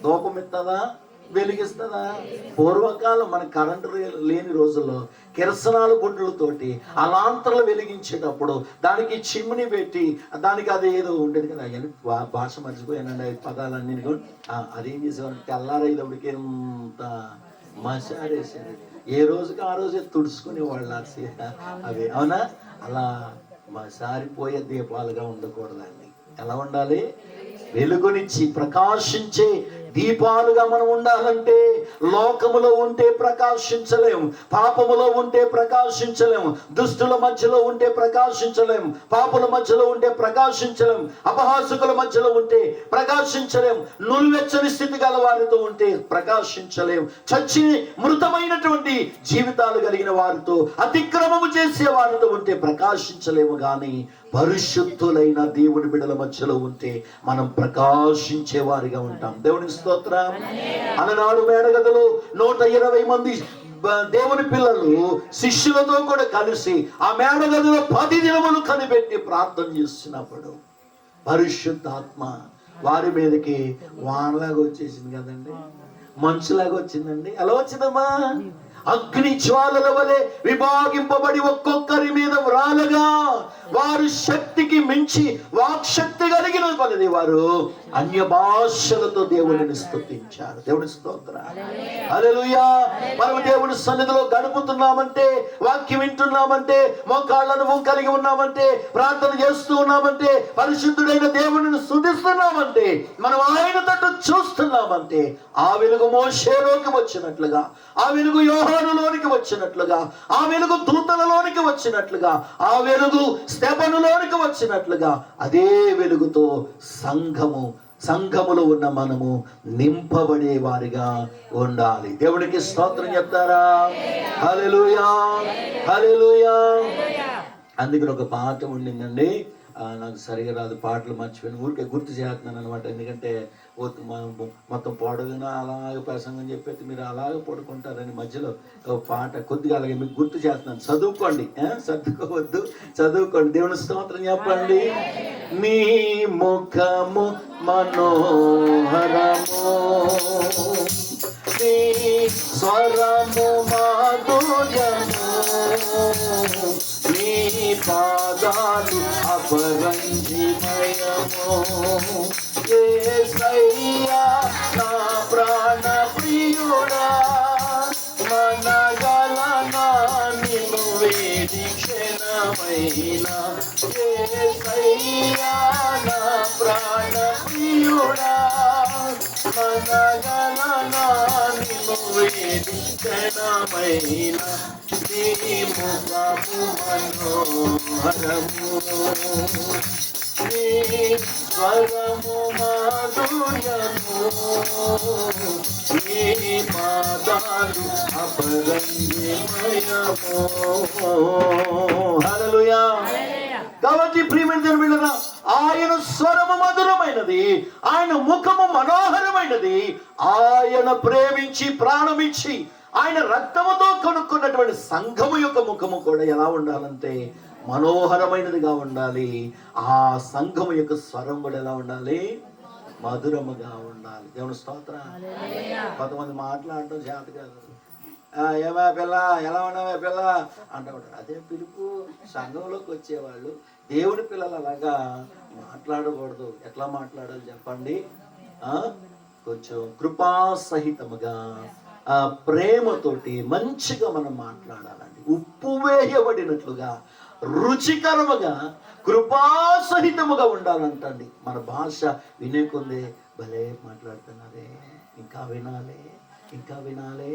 దూపం ఇస్తుందా? వెలిగిస్తుందా? పూర్వకాలం మన కరెంటు లేని రోజుల్లో కిరసనాలు గుండ్లతోటి అలాంతర్లు వెలిగించేటప్పుడు దానికి చిమ్ని పెట్టి, దానికి అది ఏదో ఉండేది కదా, భాష మర్చిపోయానండి పదాలన్నీ. అదేం చేసేవారు, తెల్లారైదప్పటికి ఎంత మసారేసారు, ఏ రోజుకి ఆ రోజే తుడుచుకునే వాళ్ళు అవి. అవునా? అలా మసారిపోయే దీపాలుగా ఉండకూడదండి. ఎలా ఉండాలి? వెలుగునిచ్చి ప్రకాశించే దీపాలుగా మనం ఉండాలంటే లోకములో ఉంటే ప్రకాశించలేము, పాపములో ఉంటే ప్రకాశించలేము, దుష్టుల మధ్యలో ఉంటే ప్రకాశించలేము, పాపుల మధ్యలో ఉంటే ప్రకాశించలేము, అపహాసకుల మధ్యలో ఉంటే ప్రకాశించలేము, నులివెచ్చని స్థితి గల వారితో ఉంటే ప్రకాశించలేము, చచ్చి మృతమైనటువంటి జీవితాలు కలిగిన వారితో, అతిక్రమము చేసే వారితో ఉంటే ప్రకాశించలేము. కానీ పరిశుద్ధులైన దేవుని బిడ్డల మధ్యలో ఉంటే మనం ప్రకాశించే వారిగా ఉంటాం. దేవునికి స్తోత్రం. అలనాడు మేడగదిలో 120 మంది దేవుని పిల్లలు శిష్యులతో కూడా కలిసి ఆ మేడగదిలో 10 దినములు కనిపెట్టి ప్రార్థన చేస్తున్నప్పుడు పరిశుద్ధాత్మ వారి మీదకి వానలాగా వచ్చేసింది కదండి, మంచులాగా వచ్చిందండి. ఎలా వచ్చిందమ్మా? అగ్ని జ్వాలల వలె విభాగింపబడి ఒక్కొక్కరి మీద వ్రాలగా వారు శక్తికి మించి వాక్శక్తి కలిగిన కొలది వారు అన్య భాషలతో దేవుడిని స్తుతించారు. దేవుని స్తోత్రం. హల్లెలూయా. మనం దేవుని సన్నిధిలో గడుపుతున్నామంటే, వాక్యం వింటున్నామంటే, మోకాళ్ళను కలిగి ఉన్నామంటే, ప్రార్థన చేస్తూ ఉన్నామంటే, పరిశుద్ధుడైన దేవుడిని స్తుతిస్తున్నామంటే, మనం ఆయన తట్టు చూస్తున్నామంటే ఆ వెలుగు మోషేలోకి వచ్చినట్లుగా, ఆ వెలుగు యోహానులోనికి వచ్చినట్లుగా, ఆ వెలుగు దూతలలోనికి వచ్చినట్లుగా, ఆ వెలుగు స్తెఫనులోనికి వచ్చినట్లుగా అదే వెలుగుతో సంఘములో ఉన్న మనము నింపబడే వారిగా ఉండాలి. దేవుడికి స్తోత్రం చెప్తారా? హల్లెలూయా, హల్లెలూయా. అందుకని ఒక పాట ఉండిందండి, నాకు సరిగా రాదు, పాటలు మర్చిపోయిన, ఊరికే గుర్తు చేస్తున్నాను అనమాట. ఎందుకంటే మొత్తం పొడవునా అలాగే ప్రసంగం చెప్పేది మీరు అలాగే పడుకుంటారని మధ్యలో పాట కొద్దిగా అలాగే మీకు గుర్తు చేస్తున్నాను. చదువుకోండి, సర్దుకోవద్దు, చదువుకోండి. దేవుని స్తోత్రం చెప్పండి. నీ ముఖము మనోహరము, నీ స్వరము మాధుర్యము, నీ పాదాలు అపరంజిమయము, యేసయ్యా నా ప్రాణ ప్రియుడా, మనగలనా నిన్ను వేడి క్షణమైనా, యేసయ్యా నా ప్రాణ ప్రియుడా, మనగలనా నిన్ను వేడి క్షణమైనా, నీ ముఖము మనోహరము, నీ స్వరము మాధుర్యము, నీ పాదాలు అపరంజిమయము. హల్లెలూయా. కాబట్టి ప్రియమైన దేవుని బిడ్డలారా, ఆయన స్వరము మధురమైనది, ఆయన ముఖము మనోహరమైనది. ఆయన ప్రేమించి ప్రాణమిచ్చి ఆయన రక్తముతో కొనుక్కున్నటువంటి సంఘము యొక్క ముఖము కూడా ఎలా ఉండాలంటే మనోహరమైనదిగా ఉండాలి. ఆ సంఘము యొక్క స్వరం కూడా ఎలా ఉండాలి? మధురముగా ఉండాలి. దేవుని స్తోత్రం. కొంతమంది మాట్లాడటం చేత కాదు. ఏమా పిల్ల, ఎలా ఉన్నావా పిల్ల అంటాడు. అదే పిలుపు. సంఘంలోకి వచ్చేవాళ్ళు దేవుని పిల్లలు అలాగా మాట్లాడకూడదు. ఎట్లా మాట్లాడాలి చెప్పండి? కొంచెం కృపాసహితముగా, ప్రేమతోటి మంచిగా మనం మాట్లాడాలండి. ఉప్పు వేయబడినట్లుగా, రుచికరముగా, కృపాసహితముగా ఉండాలంటండి. మన భాష వినే కొందే భలే మాట్లాడుతున్నారే, ఇంకా వినాలే, ఇంకా వినాలే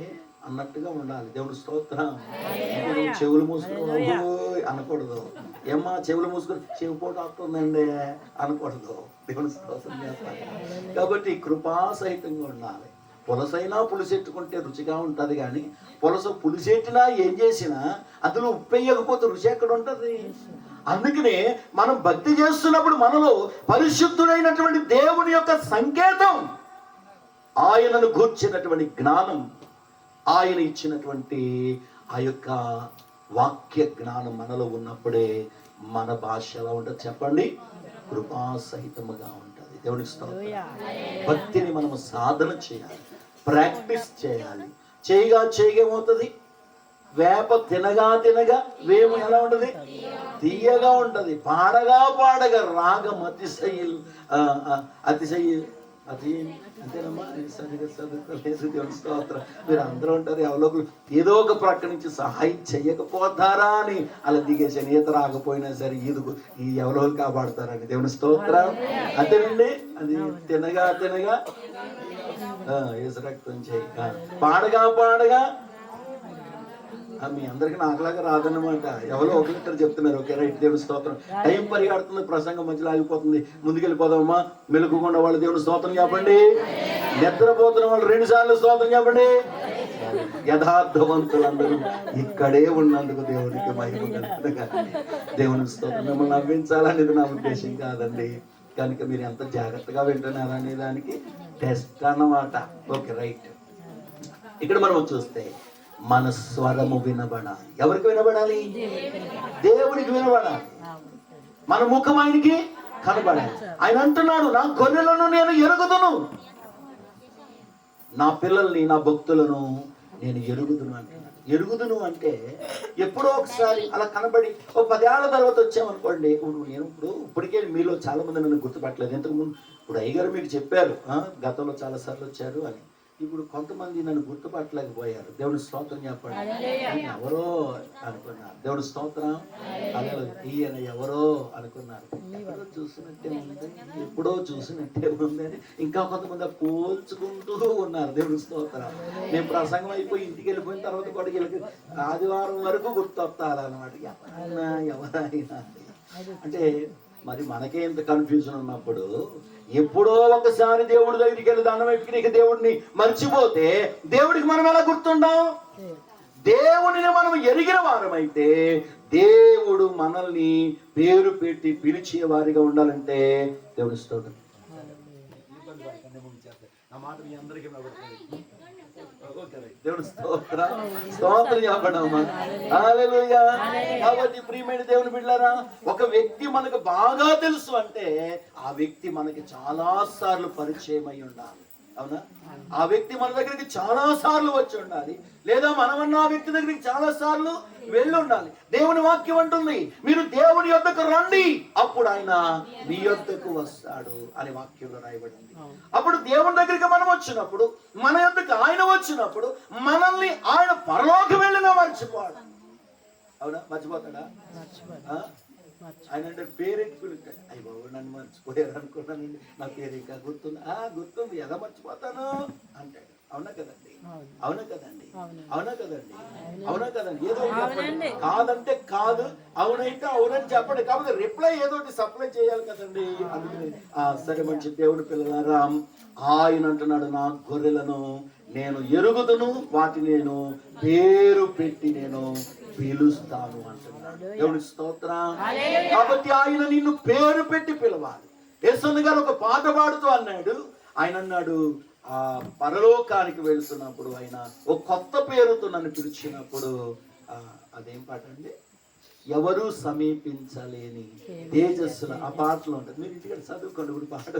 అన్నట్టుగా ఉండాలి. దేవుని స్తోత్రం. చెవులు మూసుకుని అనకూడదు. ఏమ్మా చెవులు మూసుకొని చెవిపోటు వస్తుందండి అనకూడదు. దేవుని స్తోత్రం చేస్తాను. కాబట్టి కృపాసహితంగా ఉండాలి. పులసైనా పులిసెట్టుకుంటే రుచిగా ఉంటుంది, కానీ పులిసెట్టినా ఏం చేసినా అందులో ఉప్పు వేయకపోతే రుచి ఎక్కడ ఉంటుంది? అందుకనే మనం భక్తి చేస్తున్నప్పుడు మనలో పరిశుద్ధుడైనటువంటి దేవుని యొక్క సంకేతం, ఆయనను గూర్చినటువంటి జ్ఞానం, ఆయన ఇచ్చినటువంటి ఆ యొక్క వాక్య జ్ఞానం మనలో ఉన్నప్పుడే మన భాష ఎలా ఉంటుంది చెప్పండి? కృపాసహితముగా ఉంటుంది. దేవునికి స్తోత్రం. భక్తిని మనము సాధన చేయాలి, ప్రాక్టీస్ చేయాలి. చేయగా ఏమవుతుంది? వేప తినగా వేము ఎలా ఉంటుంది? తీయగా ఉంటుంది. పాడగా రాగం అంతేనమ్మా. సరిగా చదువుకోలేదు. దేవుని స్తోత్రం. మీరు అందరూ ఉంటారు ఎవరో ఏదో ఒక ప్రక్క నుంచి సహాయం చెయ్యకపోతారా అని అలా దిగేసాను. ఈత రాకపోయినా సరే ఈ ఎవరో కాపాడతారని. దేవుని స్తోత్రం. అంతేనండి. అది తినగా యేసు రక్తం చేయి. పాడగా పాడగా మీ అందరికి నాకులాగా రాదన్నమాట. ఎవరో ఒకరిద్దరు చెప్తున్నారు. ఓకే రైట్, దేవుని స్తోత్రం. టైం పరిగెడుతుంది, ప్రసంగం మధ్యలో ఆగిపోతుంది. ముందుకెళ్ళిపోదామా? మెలుగుకున్న వాళ్ళు దేవుని స్తోత్రం చెప్పండి. నిద్రపోతున్న వాళ్ళు 2 సార్లు స్తోత్రం చెప్పండి. యథార్థవంతులందరూ ఇక్కడే ఉన్నందుకు దేవునికి మహిమ కలుగుతుంది. కానీ దేవుని స్తోత్రం. మిమ్మల్ని నవ్వించాలనేది నా ఉద్దేశం కాదండి. కనుక మీరు ఎంత జాగ్రత్తగా వింటున్నారనే దానికి టెస్ట్ అన్నమాట. Okay right. ఇక్కడ మనం చూస్తే మన స్వరము వినబడాలి. ఎవరికి వినబడాలి? దేవునికి వినబడాలి. మన ముఖం ఆయనకి కనబడాలి. ఆయన అంటున్నాడు, నా గొర్రెలను నేను ఎరుగుదును, నా పిల్లల్ని, నా భక్తులను నేను ఎరుగుదును అంటున్నాడు. ఎరుగుదును అంటే ఎప్పుడో ఒకసారి అలా కనబడి 10 ఏళ్ల తర్వాత వచ్చామనుకోండి. ఇప్పటికే మీలో చాలా మంది నన్ను గుర్తుపట్టలేదు. ఇంతకుముందు ఇప్పుడు అయ్యగారు మీకు చెప్పారు గతంలో చాలా సార్లు వచ్చారు అని. ఇప్పుడు కొంతమంది నన్ను గుర్తుపట్టలేకపోయారు. దేవుడి స్తోత్రం చెప్పండి. ఎవరో అనుకున్నారు. దేవుడి స్తోత్రం. అలా ఈయన ఎవరో అనుకున్నారు. ఎప్పుడో చూసినట్టే ఉంది, ఎప్పుడో చూసినట్టే ఉంది అని ఇంకా కొంతమంది పోల్చుకుంటూ ఉన్నారు. దేవుడి స్తోత్రం. నేను ప్రసంగం అయిపోయి ఇంటికి వెళ్ళిపోయిన తర్వాత కూడా వీళ్ళకి ఆదివారం వరకు గుర్తొస్తారన్నమాట. ఎవరైనా అంటే మరి మనకే ఇంత కన్ఫ్యూజన్ ఉన్నప్పుడు ఎప్పుడో ఒకసారి దేవుడి దగ్గరికి వెళ్ళి దండం పెట్టుకుని దేవుడిని మర్చిపోతే దేవుడికి మనం ఎలా గుర్తుంటాం? దేవుడిని మనం ఎరిగిన వారమైతే దేవుడు మనల్ని పేరు పెట్టి పిలిచే వారిగా ఉండాలంటే దేవుడి స్తోత్రం. దేవుడు స్తోత్రం స్తోత్రం చెప్పడమ్మా. హల్లెలూయా. కాబట్టి ప్రియమైన దేవుని బిడ్డలారా, ఒక వ్యక్తి మనకు బాగా తెలుసు అంటే ఆ వ్యక్తి మనకి చాలా సార్లు పరిచయం అయి ఉండాలి. అవునా? ఆ వ్యక్తి మన దగ్గరికి చాలా సార్లు వచ్చి ఉండాలి, లేదా మనమన్న ఆ వ్యక్తి దగ్గరికి చాలా సార్లు వెళ్ళి ఉండాలి. దేవుని వాక్యం అంటుంది, మీరు దేవుని యొద్దకు రండి, అప్పుడు ఆయన మీ యొద్దకు వస్తాడు అని వాక్యంలో రాయబడింది. అప్పుడు దేవుని దగ్గరికి మనం వచ్చినప్పుడు, మన యొద్దకు ఆయన వచ్చినప్పుడు మనల్ని ఆయన పరలోకం వెళ్ళినా మర్చిపోడు. అవునా? మర్చిపోతాడా? ఆయన అంటే పేరెంట్ పిలుస్తాడు. అయ్యి బాబు నన్ను మర్చిపోయారు అనుకున్నానండి, నా పేరు ఇంకా గుర్తుంది. గుర్తుంది, ఎలా మర్చిపోతాను అంటాడు. అవునా కదండి? అవునా కదండి? అవునా కదండి? అవునా కదండి? ఏదో చెప్పండి. కాదంటే కాదు, అవునైతే అవునని చెప్పండి. కాబట్టి రిప్లై ఏదో సప్లై చేయాలి కదండి. అందుకని సరే మంచి దేవుడి పిల్లలారా, ఆయన అంటున్నాడు, నా గొర్రెలను నేను ఎరుగుదును, వాటిని నేను పేరు పెట్టి నేను పిలుస్తాను అంటున్నాడు. దేవుడి స్తోత్రం. కాబట్టి ఆయన నిన్ను పేరు పెట్టి పిలవాలి. యేసన్న గారు ఒక పాట పాడుతూ అన్నాడు, ఆయన అన్నాడు, పరలోకానికి వెళ్తున్నప్పుడు ఆయన ఒక కొత్త పేరుతో నన్ను పిలిచినప్పుడు, అదేం పాట అండి? ఎవరు సమీపించలేని తేజస్సుల, ఆ పాటలో ఉంటుంది. మీరు ఇంటికి చదువుకోండి, ఇప్పుడు పాట.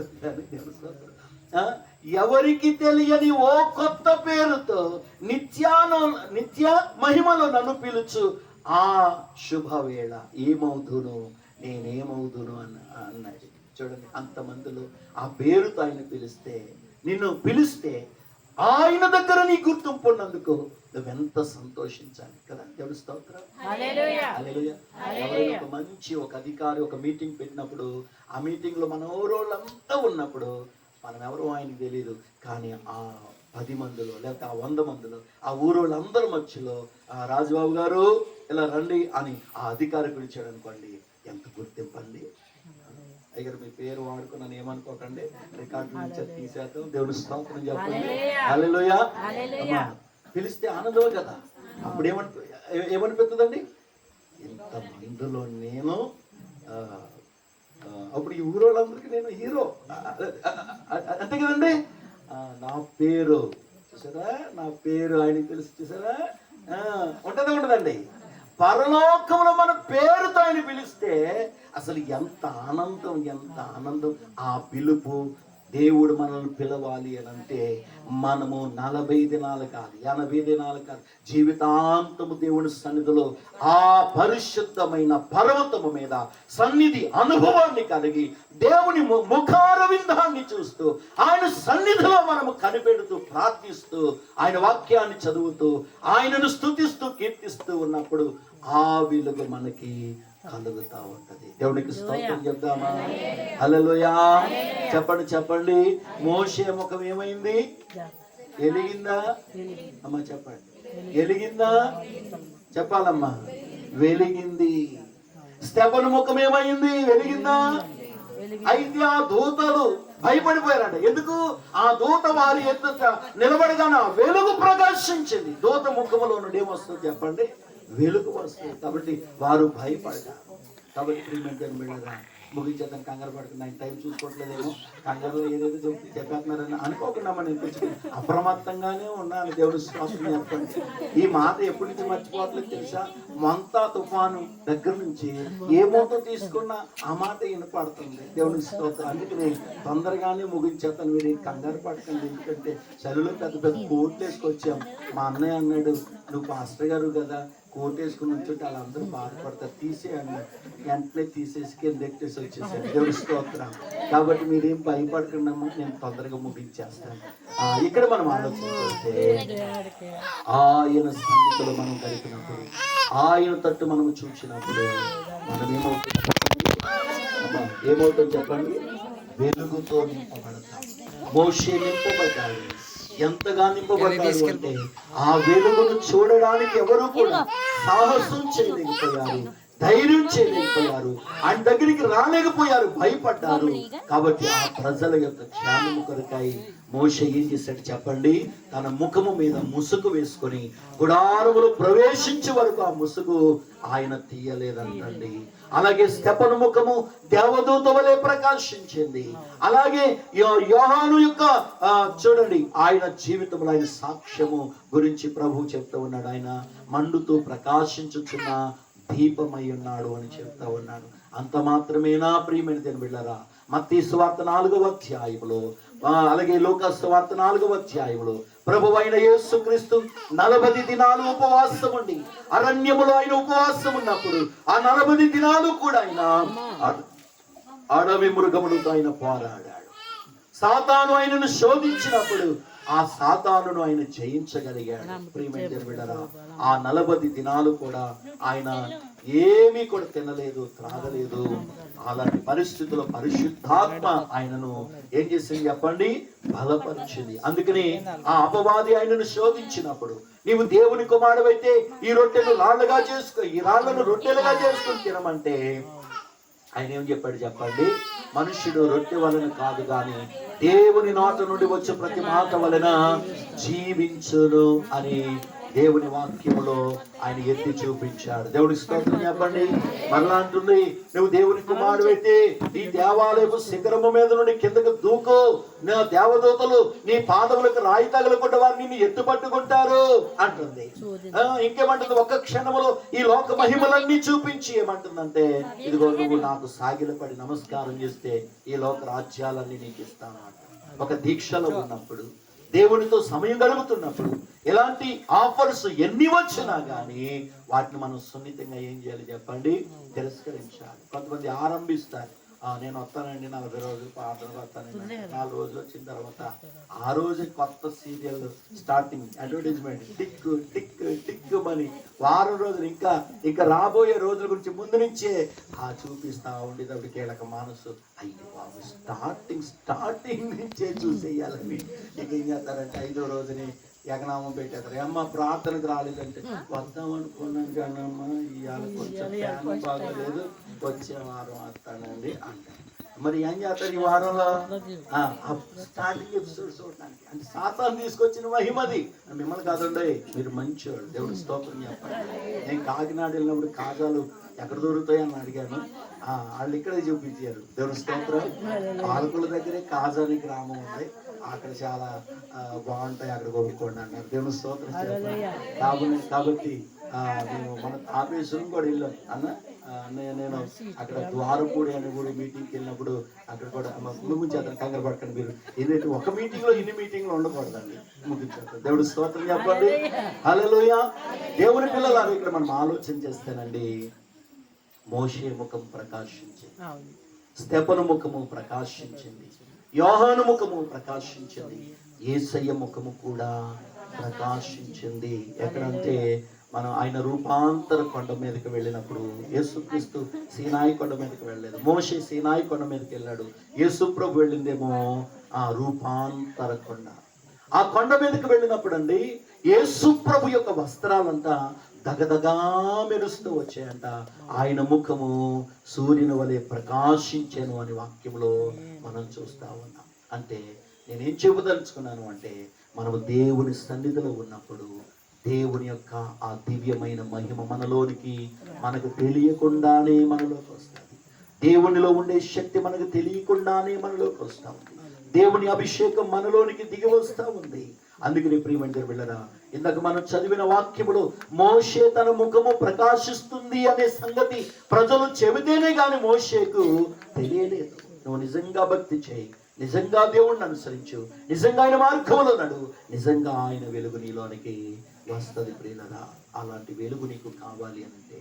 ఎవరికి తెలియని ఓ కొత్త పేరుతో నిత్య మహిమలో నన్ను పిలుచు ఆ శుభవేళ ఏమవుదును, నేనేమవుదును అన్నాడు. చూడండి, అంతమందిలో ఆ పేరుతో ఆయన పిలిస్తే, నిన్ను పిలిస్తే ఆయన దగ్గర నీ గుర్తింపు ఉన్నందుకు నువ్వెంత సంతోషించాలి కదా. దేవుడి స్తోత్రం. హల్లెలూయా. ఎవరైనా ఒక అధికారి ఒక మీటింగ్ పెట్టినప్పుడు, ఆ మీటింగ్ లో మన ఊరోళ్ళంతా ఉన్నప్పుడు, మనం ఎవరో ఆయనకు తెలియదు, కానీ ఆ 10 మందిలో లేకపోతే ఆ 100 మందిలో ఆ ఊరోళ్ళందరి మధ్యలో రాజుబాబు గారు ఇలా రండి అని ఆ అధికారి పిలిచాడు అనుకోండి, ఎంత గుర్తింపు అండి. అయ్యారు మీ పేరు వాడుకున్నాను ఏమనుకోకండి, రికార్డు నుంచి తీసేద్దాం. దేవుని స్తోత్రం చెప్పండి. హల్లెలూయా. పిలిస్తే ఆనందమే కదా. అప్పుడు ఏమనిపిస్తుందండి? ఇంత మందిలో నేను, అప్పుడు ఈ ఊరోళ్ళందరికీ నేను హీరో, అంతే కదండి. నా పేరు చూసారా, నా పేరు ఆయనకి తెలుసు చూసారా, ఉండదండి. పరలోకంలో మన పేరుతో ఆయన పిలిస్తే అసలు ఎంత ఆనందం. ఆ పిలుపు, దేవుడు మనల్ని పిలవాలి అని అంటే మనము 40 దినాలు కాదు, 80 దినాలు కాదు, జీవితాంతము దేవుని సన్నిధిలో ఆ పరిశుద్ధమైన పర్వతము మీద సన్నిధి అనుభవాన్ని కలిగి దేవుని ముఖారవిందాన్ని చూస్తూ ఆయన సన్నిధిలో మనము కనిపెడుతూ ప్రార్థిస్తూ ఆయన వాక్యాన్ని చదువుతూ ఆయనను స్తుతిస్తూ కీర్తిస్తూ ఉన్నప్పుడు ఆ వెలుగు మనకి కలుగుతా ఉంటది. దేవునికి స్తోత్రం చెప్దామా? హల్లెలూయా. చెప్పండి చెప్పండి. మోషే ముఖం ఏమైంది? వెలిగిందా అమ్మా? చెప్పండి. వెలిగిందా? చెప్పాలమ్మా. వెలిగింది. స్తెఫను ముఖం ఏమైంది? వెలిగిందా? అయితే ఆ దూతలు భయపడిపోయారంట. ఎందుకు? ఆ దూత వారి ఎదుట నిలబడగానే వెలుగు ప్రకాశించింది. దూత ముఖములో నుండి ఏమొస్తుంది చెప్పండి? వెలుగు వస్తుంది. కాబట్టి వారు భయపడ్డారు. కాబట్టి ప్రియమైన ముగించేద్దాం. కంగారు పడుతుంది. ఆయన టైం చూసుకోవట్లేదేమో, కంగారులో ఏదైతే చెప్పేస్తున్నారని అనుకోకుండా మనం అప్రమత్తంగానే ఉన్నాను. దేవుడి స్తోత్రం చెప్పండి. ఈ మాట ఎప్పటి నుంచి మర్చిపోవట్లేదు తెలుసా? మంతా తుఫాను దగ్గర నుంచి ఏ మూత తీసుకున్నా ఆ మాట వినపడుతుంది. దేవుడి స్తోత్రం. అందుకని తొందరగానే ముగించేస్తాను. మీరు కంగారు పడకండి. ఎందుకంటే చలిలో పెద్ద పెద్ద కోట్లు వేసుకొచ్చాం. మా అన్నయ్య అన్నాడు, నువ్వు పాస్టర్ గారు కదా, కోట్ వేసుకుని వచ్చుంటే వాళ్ళందరూ బాధపడతారు, తీసేయండి. వెంటనే తీసేసి కింద ఎక్కేసి వచ్చేసారు. దేవుడి స్తోత్రం. కాబట్టి మీరేం భయపడకుండా నేను తొందరగా ముగించేస్తాను. ఇక్కడ మనం ఆలోచించేస్తే ఆయన సన్నిధిలో మనం గడిపినప్పుడు, ఆయన తట్టు మనం చూసినప్పుడు మనం ఏమవుతుంది చెప్పండి? వెలుగుతో నింపబడతాం. మోషే నింపబడ్డాడు. ఎంతగా నింపబడ్డాడు అంటే ఆ వెలుగును చూడడానికి ఎవరు కూడా సాహసం చేయలేకపోయారు, ధైర్యం చేయలేకపోయారు, ఆయన దగ్గరికి రాలేకపోయారు, భయపడ్డారు. కాబట్టి ఆ ప్రజల యొక్క క్షేమము కొరకై మోషే ఏం చేశాడు చెప్పండి? తన ముఖము మీద ముసుగు వేసుకొని గుడారములు ప్రవేశించే వరకు ఆ ముసుగు ఆయన తీయలేదంటండి. అలాగే స్తెఫను ముఖము దేవదూత వలె ప్రకాశించింది. అలాగే యోహాను యొక్క చూడండి, ఆయన జీవితంలో ఆయన సాక్ష్యము గురించి ప్రభు చెప్తూ ఉన్నాడు. ఆయన మండుతూ ప్రకాశించుచున్న దీపమై ఉన్నాడు అని చెప్తా ఉన్నాడు. అంత మాత్రమేనా ప్రియమైన దేవుని బిడ్డలారా? మత్తయి సువార్త 4వ అధ్యాయములో, అలాగే లూకా సువార్త 4వ అధ్యాయములో ప్రభువైన యేసుక్రీస్తు 40 దినాలు ఉపవాసం ఉండి అరణ్యములో ఆయన ఉపవాసం ఉన్నప్పుడు ఆ 40 దినాలు కూడా ఆయన అడవి మృగములతో ఆయన పోరాడాడు. సాతాను ఆయనను శోధించినప్పుడు ఆ సాతానును ఆయన జయించగలిగాడు. ప్రియమైన దేవుని బిడ్డలారా, ఆ 40 దినాలు కూడా ఆయన ఏమీ కూడా తినలేదు, త్రాగలేదు. అలాంటి పరిస్థితుల్లో పరిశుద్ధాత్మ ఆయనను ఏం చేసింది చెప్పండి? బలపరిచింది. అందుకని ఆ అపవాది ఆయనను శోధించినప్పుడు, నీవు దేవుని కుమారుడైతే ఈ రొట్టెను రాళ్లుగా చేసుకో, ఈ రాళ్లను రొట్టెలుగా చేసుకుని తినమంటే ఆయన ఏం చెప్పాడు చెప్పండి? మనుష్యుడు రొట్టె వలన కాదు గాని దేవుని నోట నుండి వచ్చే ప్రతి మాట వలన జీవించును అని దేవుని వాక్యములో ఆయన ఎత్తి చూపించాడు. దేవుడి స్తోత్రం చెప్పండి. మరలా అంటుంది, నువ్వు దేవుని కుమారుడు అయితే నీ దేవాలయపు శిఖరము మీద నుండి కిందకు దూకు, నా దేవదూతలు నీ పాదములకు రాయి తగలకుండా వారిని నిన్ను ఎత్తు పట్టుకుంటారు అంటుంది. ఇంకేమంటుంది? ఒక్క క్షణములో ఈ లోక మహిమలన్నీ చూపించి ఏమంటుందంటే, ఇదిగో నువ్వు నాకు సాగిలపడి నమస్కారం చేస్తే ఈ లోక రాజ్యాలన్నీ నీకు ఇస్తాను అంట. ఒక దీక్షలో ఉన్నప్పుడు, దేవునితో సమయం గడుపుతున్నప్పుడు ఎలాంటి ఆఫర్స్ ఎన్ని వచ్చినా గానీ వాటిని మనం సున్నితంగా ఏం చేయాలి చెప్పండి? తిరస్కరించాలి. కొంతమంది ఆరంభిస్తారు, నేను వస్తానండి 40 రోజులు పాటలు వస్తానండి. 4 రోజులు వచ్చిన తర్వాత ఆ రోజు కొత్త serial starting advertisement, tick tick tick అని వారం రోజులు ఇంకా రాబోయే రోజుల గురించి ముందు నుంచే చూపిస్తా ఉండేటప్పుడు కీలక మనసు, అయ్యో బాబు స్టార్టింగ్ నుంచే చూసేయాలని ఇక ఏం చేస్తారంటే 5వ రోజుని యజ్ఞనామం పెట్టేస్తారు. అమ్మ ప్రార్థనకు రాలేదంటే, వద్దాం అనుకున్నాను కానీ అమ్మ ఇవాళ కొంచెం ఫ్యాన్ బాగలేదు, వచ్చే వారం వస్తానండి అంటారు. మరి ఏం చేస్తారు ఈ వారంలో? స్టార్టింగ్ ఎపిసోడ్ చూడడానికి. అంటే సాతాను తీసుకొచ్చిన మహిమది. మిమ్మల్ని కాదండి, మీరు మంచివాడు. దేవుడి స్తోత్రం చెప్పండి. నేను కాకినాడ వెళ్ళినప్పుడు కాజాలు ఎక్కడ దొరుకుతాయి అని అడిగాను. వాళ్ళు ఇక్కడే చూపించారు. దేవుడి స్తోత్రం. పాలకుల దగ్గరే కాజాని గ్రామం ఉంది, అక్కడ చాలా బాగుంటాయి, అక్కడ కొనుక్కోండి అన్నారు. దేవుని స్తోత్రం. కాబట్టి మేము మన ఆఫీసులు కూడా వెళ్ళాం అన్న. నేను అక్కడ ద్వారపూడి అని కూడా మీటింగ్కి వెళ్ళినప్పుడు అక్కడ కూడా ముగించేద్దాం, కంగారు పడకండి. మీరు ఏంటంటే ఒక మీటింగ్లో ఇన్ని మీటింగ్లు ఉండకూడదండి, ముగించేద్దాం. దేవుడి స్తోత్రం చెప్పండి. హల్లెలూయా. దేవుని పిల్లలు ఇక్కడ మనం ఆలోచన చేస్తానండి. మోషే ముఖం ప్రకాశించింది, స్తెఫను ముఖము ప్రకాశించింది, యోహాను ముఖము ప్రకాశించింది, యేసయ్య ముఖము కూడా ప్రకాశించింది. ఎక్కడంటే మనం ఆయన రూపాంతర కొండ మీదకి వెళ్ళినప్పుడు యేసుక్రీస్తు సీనాయి కొండ మీదకి వెళ్ళలేదు, మోషే సీనాయి కొండ మీదకి వెళ్ళాడు. యేసు ప్రభు వెళ్ళిందేమో ఆ రూపాంతర కొండ. ఆ కొండ మీదకి వెళ్ళినప్పుడు అండి యేసు ప్రభు యొక్క వస్త్రాలంతా దగదగా మెరుస్తూ వచ్చాయంట. ఆయన ముఖము సూర్యుని వలె ప్రకాశించెను అని వాక్యంలో మనం చూస్తా ఉన్నాం. అంటే నేనేం చెప్పదలుచుకున్నాను అంటే, మనము దేవుని సన్నిధిలో ఉన్నప్పుడు దేవుని యొక్క ఆ దివ్యమైన మహిమ మనలోనికి మనకు తెలియకుండానే మనలోకి వస్తుంది. దేవునిలో ఉండే శక్తి మనకు తెలియకుండానే మనలోకి వస్తూ ఉంది. దేవుని అభిషేకం మనలోనికి దిగి వస్తూ ఉంది. అందుకని ప్రియమైన బిడ్డలారా, ఇందాక మనం చదివిన వాక్యములో మోషే తన ముఖము ప్రకాశిస్తుంది అనే సంగతి ప్రజలు చెబితేనే గాని మోషేకు తెలియలేదు. నువ్వు నిజంగా భక్తి చేయి, నిజంగా దేవుణ్ణి అనుసరించు, నిజంగా ఆయన మార్గంలో నడు, నిజంగా ఆయన వెలుగు నీలోనికి వస్తుంది. ప్రియులరా, అలాంటి వెలుగు నీకు కావాలి అంటే,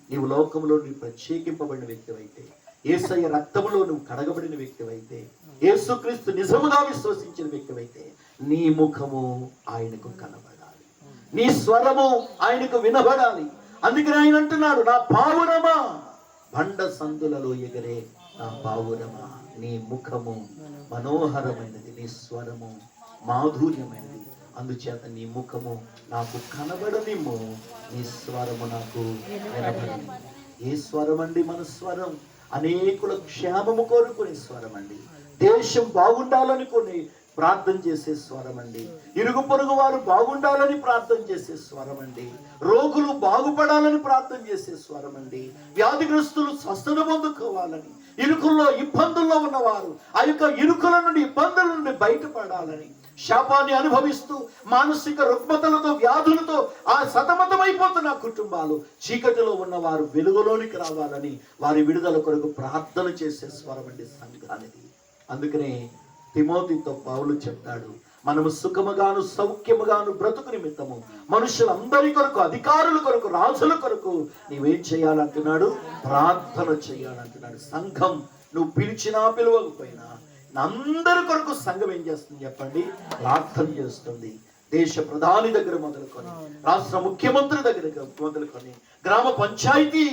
నీవు లోకంలో నువ్వు ప్రత్యేకింపబడిన వ్యక్తివైతే, యేసయ్య రక్తములో నువ్వు కడగబడిన వ్యక్తివైతే, యేసుక్రీస్తు నిజముగా విశ్వసించిన వ్యక్తివైతే, నీ ముఖము ఆయనకు కనబడాలి, నీ స్వరము ఆయనకు వినబడాలి. అందుకని ఆయన అంటున్నాడు, నా పావురమా, బండ సందులలో ఎగరే నా పావురమా, నీ ముఖము మనోహరమైనది, నీ స్వరము మాధుర్యమైనది, అందుచేత నీ ముఖము నాకు కనబడనిమ్ము, నీ స్వరము నాకు వినబడని. ఏ స్వరం అండి? మన స్వరం అనేకుల క్షేమము కోరుకునే స్వరం అండి. దేశం బాగుండాలని కొన్ని ప్రార్థన చేసే స్వరం అండి. ఇరుగు పొరుగు వారు బాగుండాలని ప్రార్థన చేసే స్వరం అండి. రోగులు బాగుపడాలని ప్రార్థన చేసే స్వరం అండి. వ్యాధిగ్రస్తులు స్వస్థత పొందుకోవాలని, ఇరుకుల్లో ఇబ్బందుల్లో ఉన్నవారు ఆ యొక్క ఇరుకుల నుండి ఇబ్బందుల నుండి బయటపడాలని, శాపాన్ని అనుభవిస్తూ మానసిక రుగ్మతలతో వ్యాధులతో ఆ సతమతమైపోతున్న కుటుంబాలు, చీకటిలో ఉన్నవారు వెలుగులోనికి రావాలని వారి విడుదల కొరకు ప్రార్థన చేసే స్వరం అండి సంఘానిది. అందుకనే తిమోతితో పౌలు చెప్తాడు, మనము సుఖముగాను సౌఖ్యముగాను బ్రతుకు నిమిత్తము మనుషులందరి కొరకు, అధికారుల కొరకు, రాజుల కొరకు నీవేం చేయాలంటున్నాడు? ప్రార్థన చేయాలంటున్నాడు. సంఘం నువ్వు పిలిచినా పిలవకపోయినా అందరి కొరకు సంఘం ఏం చేస్తుంది చెప్పండి? ప్రార్థన చేస్తుంది. దేశ ప్రధాని దగ్గర మొదలుకొని, రాష్ట్ర ముఖ్యమంత్రి దగ్గర మొదలుకొని, గ్రామ పంచాయతీ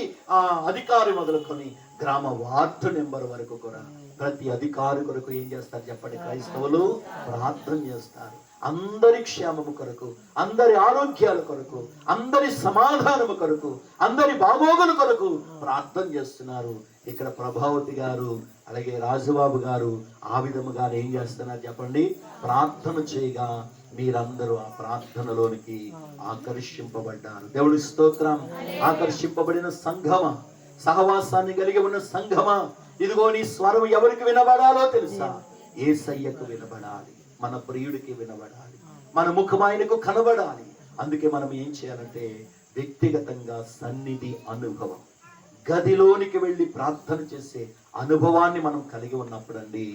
అధికారి మొదలుకొని, గ్రామ వార్డు నెంబర్ వరకు కూడా ప్రతి అధికారి కొరకు ఏం చేస్తారు చెప్పండి? క్రైస్తవులు ప్రార్థన చేస్తారు. అందరి క్షేమము కొరకు, అందరి ఆరోగ్యాల కొరకు, అందరి సమాధానము కొరకు, అందరి బాగోగుల కొరకు ప్రార్థన చేస్తున్నారు. ఇక్కడ ప్రభావతి గారు అలాగే రాజుబాబు గారు ఆ విధముగా ఏం చేస్తున్నారు చెప్పండి? ప్రార్థన చేయగా మీరందరూ ఆ ప్రార్థనలోనికి ఆకర్షింపబడ్డారు. దేవుడి స్తోత్రం. ఆకర్షింపబడిన సంఘమా, సహవాసాన్ని కలిగి ఉన్న సంఘమా, ఇదిగో నీ స్వరం ఎవరికి వినబడాలో తెలుసా? యేసయ్యకు వినబడాలి, మన ప్రియుడికి వినబడాలి, మన ముఖం ఆయనకు కనబడాలి. అందుకే మనం ఏం చేయాలంటే వ్యక్తిగతంగా సన్నిధి అనుభవం, గదిలోనికి వెళ్ళి ప్రార్థన చేసే అనుభవాన్ని మనం కలిగి ఉన్నప్పుడు అండి,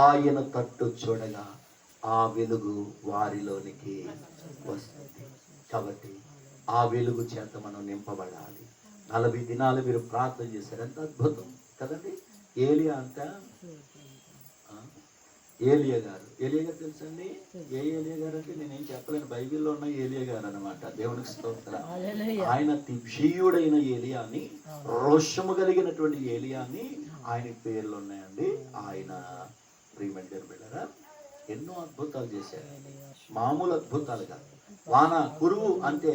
ఆయన తట్టు చూడగా ఆ వెలుగు వారిలోనికి వస్తుంది. కాబట్టి ఆ వెలుగు చేత మనం నింపబడాలి. 40 దినాలు మీరు ప్రార్థన చేశారు, ఎంత అద్భుతం కదండి. ఏలియా అంట, ఏలియా గారు తెలుసండి? ఏ ఏలియా గారు అంటే నేనేం చెప్పలేను, బైబిల్లో ఉన్న ఏలియా గారు అనమాట. దేవునికి స్తోత్రం. ఆయన తిబ్షీయుడైన ఏలియాని, రోషము కలిగినటువంటి ఏలియాని ఆయన పేర్లు ఉన్నాయండి. ఆయన ప్రియమైన బిడ్డలారా ఎన్నో అద్భుతాలు చేశారు, మామూలు అద్భుతాలు కాదు. వాన కురువు అంటే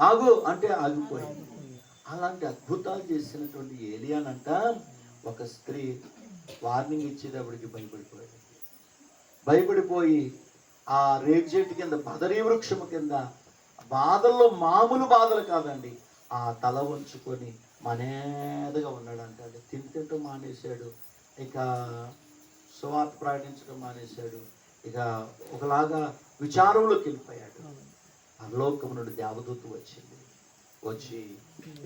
ఆగు అంటే ఆగిపోయింది. అలాంటి అద్భుతాలు చేసినటువంటి ఏలియానంట ఒక స్త్రీ వార్నింగ్ ఇచ్చేటప్పటికి భయపడిపోయి ఆ రేగు చెట్టు కింద, బదరీ వృక్షము కింద, బాధల్లో మామూలు బాధలు కాదండి, ఆ తల ఉంచుకొని మనేదగా ఉన్నాడంట. తింటూ మానేశాడు, ఇక సువార్త ప్రకటించడం మానేశాడు, ఇక ఒకలాగా విచారంలోకి వెళ్ళిపోయాడు. పరలోకము నుండి దేవదూత వచ్చి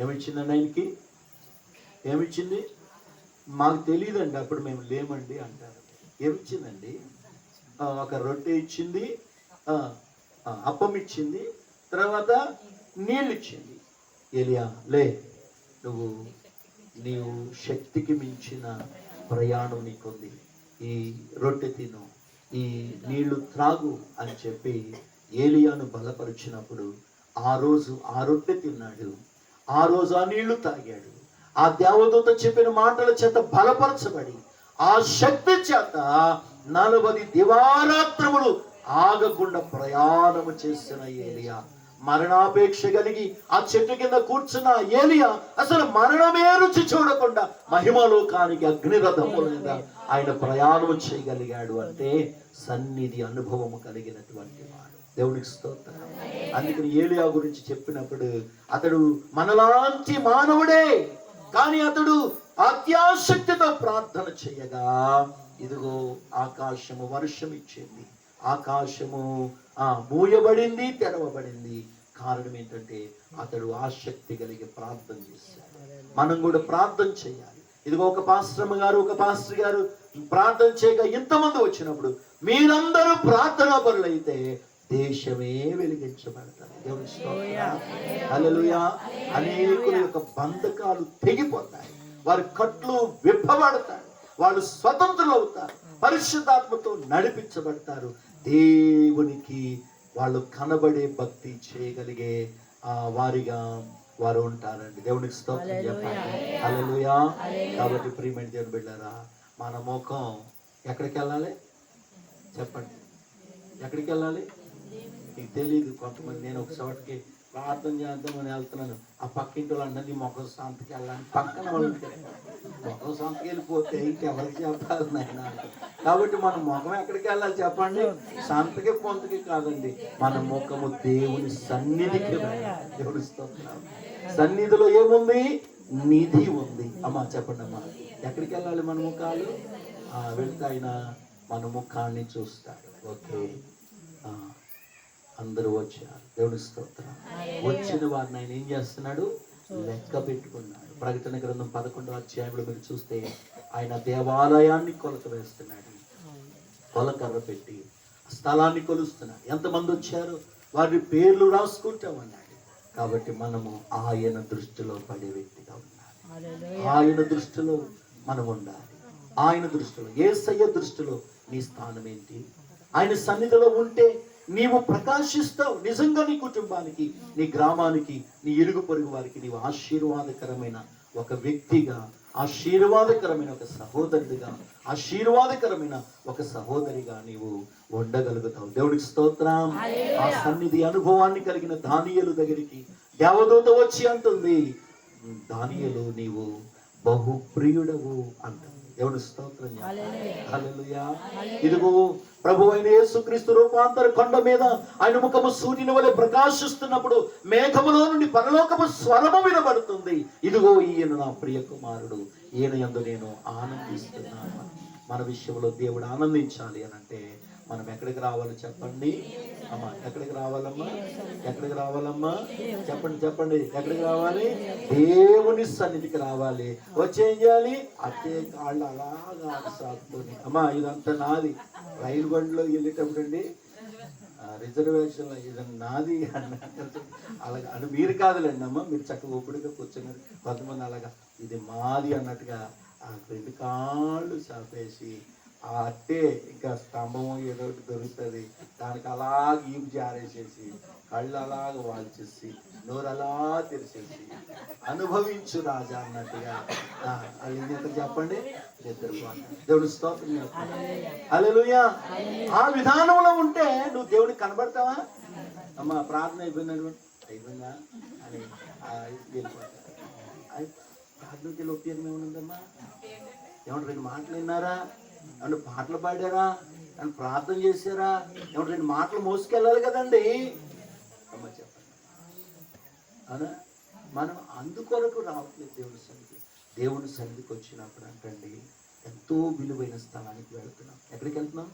ఏమిచ్చిందండి ఆయనకి? ఏమిచ్చింది? మాకు తెలియదండి, అప్పుడు మేము లేమండి అంటారు. ఏమిచ్చిందండి? ఒక రొట్టె ఇచ్చింది, అప్పం ఇచ్చింది, తర్వాత నీళ్ళు ఇచ్చింది. ఏలియా లే, నీవు శక్తికి మించిన ప్రయాణం నీకుంది, ఈ రొట్టె తిను, ఈ నీళ్లు త్రాగు అని చెప్పి ఏలియాను బలపరిచినప్పుడు ఆ రోజు ఆ రొట్టె తిన్నాడు, ఆ రోజు ఆ నీళ్లు తాగాడు. ఆ దేవదూత చెప్పిన మాటల చేత బలపరచబడి ఆ శక్తి చేత 40 దివారాత్రములు ఆగకుండా ప్రయాణము చేసిన ఏలియా, మరణాపేక్ష కలిగి ఆ చెట్టు కింద కూర్చున్న ఏలియా అసలు మరణమే రుచి చూడకుండా మహిమలోకానికి అగ్నిరథము మీద ఆయన ప్రయాణం చేయగలిగాడు. అంటే సన్నిధి అనుభవము కలిగినటువంటి వాడు. దేవునికి స్తోత్రం. అందుకని ఏలియా గురించి చెప్పినప్పుడు అతడు మనలాంటి మానవుడే, కానీ అతడు అత్యాసక్తితో ప్రార్థన చేయగా ఇదిగో ఆకాశము వర్షం ఇచ్చింది, ఆకాశము మూయబడింది, తెరవబడింది. కారణం ఏంటంటే అతడు ఆసక్తి కలిగి ప్రార్థన చేశాడు. మనం కూడా ప్రార్థన చేయాలి. ఇదిగో ఒక పాస్టర్ గారు ప్రార్థన చేయగా ఇంతమంది వచ్చినప్పుడు మీరందరూ ప్రార్థనా పరులైతే దేశమే వెలిగించబడతారు. దేవుని స్తోత్రం. హల్లెలూయా. అనేకుల యొక్క బంధకాలు తెగిపోతాయి, వారి కట్లు విప్పబడతాయి, వాళ్ళు స్వతంత్రులు అవుతారు, పరిశుద్ధాత్మతో నడిపించబడతారు. దేవునికి వాళ్ళు కనబడే భక్తి చేయగలిగే వారిగా వారు ఉంటారండి. దేవునికి స్తోత్రం చెప్పండి. హల్లెలూయా. కాబట్టి ప్రియమైన దేవుని బిడ్డలారా, మన ముఖం ఎక్కడికి వెళ్ళాలి చెప్పండి? ఎక్కడికి వెళ్ళాలి? నీకు తెలియదు. కొంతమంది నేను ఒక చోటకి ప్రార్థన చేద్దామని వెళ్తున్నాను, ఆ పక్కింటి వాళ్ళు అన్నది ముఖం శాంతికి వెళ్ళాలని పక్కన వాళ్ళకి ముఖం శాంతికి వెళ్ళిపోతే ఇంకెవరికి చెప్పాలి నాయన. కాబట్టి మన ముఖం ఎక్కడికి వెళ్ళాలి చెప్పండి? శాంతికి పొంతకి కాదండి, మన ముఖము దేవుని సన్నిధికి. దేవుని స్తోత్రం. సన్నిధిలో ఏముంది? నిధి ఉంది. అమ్మా చెప్పండి అమ్మా, ఎక్కడికి వెళ్ళాలి మన ముఖాలు? వెళ్తే ఆయన మన ముఖాన్ని చూస్తాడు. ఓకే, అందరూ వచ్చారు. దేవుని స్తోత్రం. వచ్చిన వారిని ఆయన ఏం చేస్తున్నాడు? లెక్క పెట్టుకున్నాడు. ప్రకటన గ్రంథం 11వ అధ్యాయంలో మీరు చూస్తే ఆయన దేవాలయాన్ని కొలత వేస్తున్నాడు. కొలకర్ర పెట్టి స్థలాన్ని కొలుస్తున్నాడు. ఎంతమంది వచ్చారు వారి పేర్లు రాసుకుంటామన్నాడు. కాబట్టి మనము ఆయన దృష్టిలో పడే వ్యక్తిగా ఉండాలి. ఆయన దృష్టిలో మనం ఉండాలి. ఆయన దృష్టిలో, యేసయ్య దృష్టిలో నీ స్థానం ఏంటి? ఆయన సన్నిధిలో ఉంటే నీవు ప్రకాశిస్తావు. నిజంగా నీ కుటుంబానికి, నీ గ్రామానికి, నీ ఇరుగు పొరుగు వారికి నీవు ఆశీర్వాదకరమైన ఒక వ్యక్తిగా, ఆశీర్వాదకరమైన ఒక సహోదరుడిగా, ఆశీర్వాదకరమైన ఒక సహోదరిగా నీవు ఉండగలుగుతావు. దేవుడికి స్తోత్రం. ఆ సన్నిధి అనుభవాన్ని కలిగిన దానియేలు దగ్గరికి దేవదూత వచ్చి అంటుంది, దానియేలు నీవు బహుప్రియుడవు అంటుంది. దేవుని స్తోత్రం. హల్లెలూయా. ఇదిగో ప్రభు అయిన యేసుక్రీస్తు రూపాంతర కొండ మీద ఆయన ముఖము సూర్యుని వలె ప్రకాశిస్తున్నప్పుడు మేఘములో నుండి పరలోకపు స్వరము వినబడుతుంది, ఇదిగో ఈయన నా ప్రియ కుమారుడు, ఈయన యందు నేను ఆనందిస్తున్నాను. మన విషయంలో దేవుడు ఆనందించాలి అని అంటే మనం ఎక్కడికి రావాలి చెప్పండి అమ్మా? ఎక్కడికి రావాలమ్మా? ఎక్కడికి రావాలమ్మా? చెప్పండి చెప్పండి. ఎక్కడికి రావాలి? దేవుని సన్నిధికి రావాలి. వచ్చి ఏం చేయాలి? అట్టే కాళ్ళు అలాగా సాగుకొని, అమ్మా ఇదంతా నాది. రైలు బండిలో వెళ్ళేటప్పుడు అండి రిజర్వేషన్ ఇది నాది అన్నట్టు అలాగా అని మీరు కాదులేండి అమ్మ, మీరు చక్కగా ఒప్పుడుగా కూర్చున్నారు. కొంతమంది అలాగా ఇది మాది అన్నట్టుగా ఆ 2 కాళ్ళు చాపేసి ఆ అట్టే ఇంకా స్తంభం ఏదో ఒకటి దొరుకుతుంది దానికి అలాగ ఈపు జారేసేసి కళ్ళు అలాగ వాల్చేసి నోరు అలా తెరిచేసి అనుభవించు రాజా అన్నట్టుగా వాళ్ళు ఏం చేస్తారు చెప్పండి? దేవుడు స్తోత్రం చెప్పండి. హల్లెలూయా. ఆ విధానంలో ఉంటే నువ్వు దేవుడికి కనబడతావా? అమ్మ ప్రార్థన అయిపోయిందా అని వెళ్ళిపోతా. ప్రార్థనకి వెళ్ళి ఉపయోగం ఏముందమ్మా? ఏమంటే 2 మాటలు విన్నారా? ఏమన్నా పాటలు పాడారా? అని ప్రార్థన చేశారా? ఏమంటే 2 మాటలు మోసుకెళ్ళాలి కదండి అమ్మ చెప్పండి. అవునా? మనం అందుకొరకు రావట్లేదు దేవుని సన్నిధి. దేవుని సన్నిధికి వచ్చినప్పుడు అంటండి ఎంతో విలువైన స్థలానికి వెళ్తున్నాం. ఎక్కడికి వెళ్తున్నాం?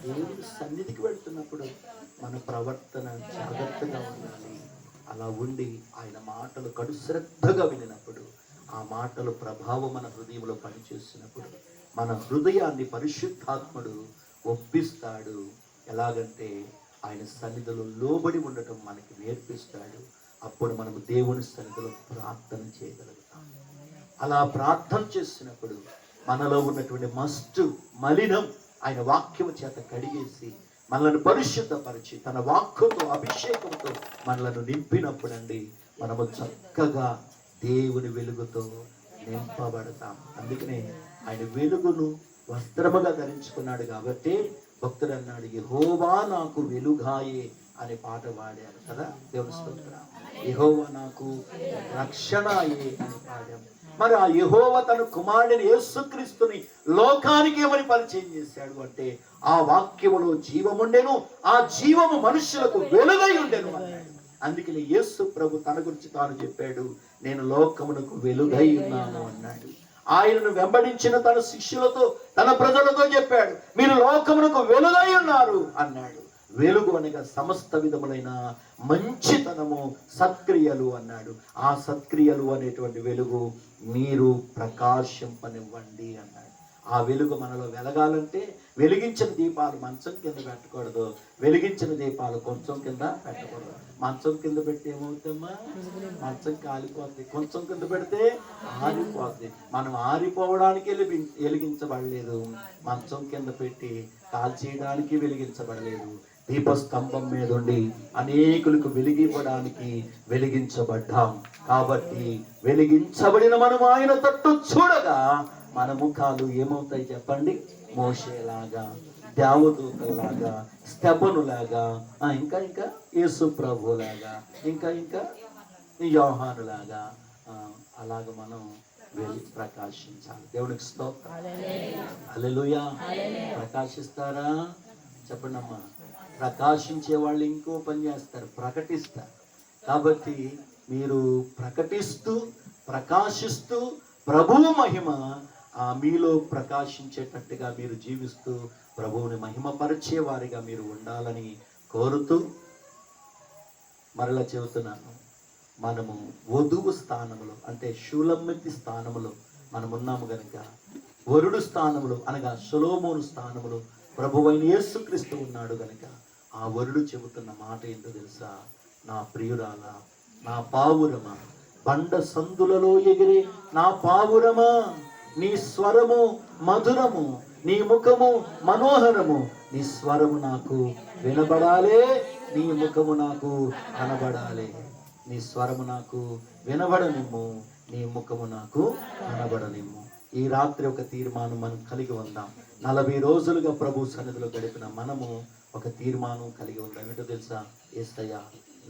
దేవుని సన్నిధికి వెళ్తున్నప్పుడు మన ప్రవర్తన జాగ్రత్తగా ఉండాలి. అలా ఉండి ఆయన మాటలు కడు శ్రద్ధగా వినినప్పుడు, ఆ మాటలు ప్రభావం మన హృదయంలో పనిచేసినప్పుడు మన హృదయాన్ని పరిశుద్ధాత్ముడు ఒప్పిస్తాడు. ఎలాగంటే ఆయన సన్నిధిలో లోబడి ఉండటం మనకి నేర్పిస్తాడు. అప్పుడు మనము దేవుని సన్నిధిలో ప్రార్థన చేయగలుగుతాం. అలా ప్రార్థన చేసినప్పుడు మనలో ఉన్నటువంటి మలినం ఆయన వాక్యము చేత కడిగేసి మనలను పరిశుద్ధపరిచి తన వాక్కుతో అభిషేకంతో మనలను నింపినప్పుడండి మనము చక్కగా దేవుని వెలుగుతో నింపబడతాం. అందుకనే ఆయన వెలుగును వస్త్రముగా ధరించుకున్నాడు కాబట్టి భక్తుడు అన్నాడు, యెహోవా నాకు వెలుగాయే అనే పాట పాడారు కదా. దేవుని స్తోత్రం. యెహోవా నాకు రక్షణయే అని పాడాము. మరి ఆ యెహోవా తన కుమారుడైన యేసుక్రీస్తుని లోకానికి ఏమని పరిచయం చేశాడు అంటే, ఆ వాక్యములో జీవముండెను, ఆ జీవము మనుషులకు వెలుగై ఉండెను అన్నాడు. అందుకని యేసు ప్రభు తన గురించి తాను చెప్పాడు, నేను లోకమునకు వెలుగై ఉన్నాను అన్నాడు. ఆయనను వెంబడించిన తన శిష్యులతో తన ప్రజలతో చెప్పాడు, మీరు లోకమునకు వెలుగై ఉన్నారు అన్నాడు. వెలుగు అనగా సమస్త విధములైన మంచితనము, సత్క్రియలు అన్నాడు. ఆ సత్క్రియలు అనేటువంటి వెలుగు మీరు ప్రకాశింపనివ్వండి అన్నాడు. ఆ వెలుగు మనలో వెలగాలంటే వెలిగించిన దీపాలు మంచం కింద పెట్టకూడదు, వెలిగించిన దీపాలు కొంచెం కింద పెట్టకూడదు. మంచం కింద పెడితే ఏమవుతామా? మంచం కాలిపోద్ది. కొంచెం కింద పెడితే ఆరిపోద్ది. మనం ఆరిపోవడానికి వెలిగించబడలేదు, మంచం కింద పెట్టి కాల్చేయడానికి వెలిగించబడలేదు. దీపస్తంభం మీద ఉండి అనేకులకు వెలిగివ్వడానికి వెలిగించబడ్డాం. కాబట్టి వెలిగించబడిన మనం ఆయన తట్టు చూడగా మన ముఖాలు ఏమవుతాయి చెప్పండి? మోషేలాగా, దేవదూతలాగా, స్తెఫనులాగా, ఇంకా ఇంకా యేసు ప్రభులాగా, ఇంకా ఇంకా యోహానులాగా, అలాగ మనం వెళ్ళి ప్రకాశించాలి. దేవునికి స్తోత్రం. హల్లెలూయా. ప్రకాశిస్తారా? చెప్పండి అమ్మా. ప్రకాశించే వాళ్ళు ఇంకో పని చేస్తారు, ప్రకటిస్తారు. కాబట్టి మీరు ప్రకటిస్తూ ప్రకాశిస్తూ ప్రభువు మహిమ మీలో ప్రకాశించేటట్టుగా మీరు జీవిస్తూ ప్రభువుని మహిమపరిచే వారిగా మీరు ఉండాలని కోరుతూ మరలా చెబుతున్నాను, మనము వధువు స్థానములో అంటే షూలమ్మితి స్థానములో మనం ఉన్నాము గనుక, వరుడు స్థానములో అనగా సొలొమోను స్థానములో ప్రభువైన యేసుక్రీస్తు ఉన్నాడు గనుక, ఆ వరుడు చెబుతున్న మాట ఏంటో తెలుసా? నా ప్రియురాలా, నా పావురమా, బండ సందులలో ఎగిరే నా పావురమా, నీ స్వరము మధురము, నీ ముఖము మనోహరము, నీ స్వరము నాకు వినబడాలే, నీ ముఖము నాకు కనబడాలి. నీ స్వరము నాకు వినబడనిమ్ము, నీ ముఖము నాకు కనబడనిమ్ము. ఈ రాత్రి ఒక తీర్మానం మనం కలిగి ఉందాం. 40 రోజులుగా ప్రభు సన్నిధిలో గడిపిన మనము ఒక తీర్మానం కలిగి ఉందాం. ఏంటో తెలుసా? యేసయ్యా,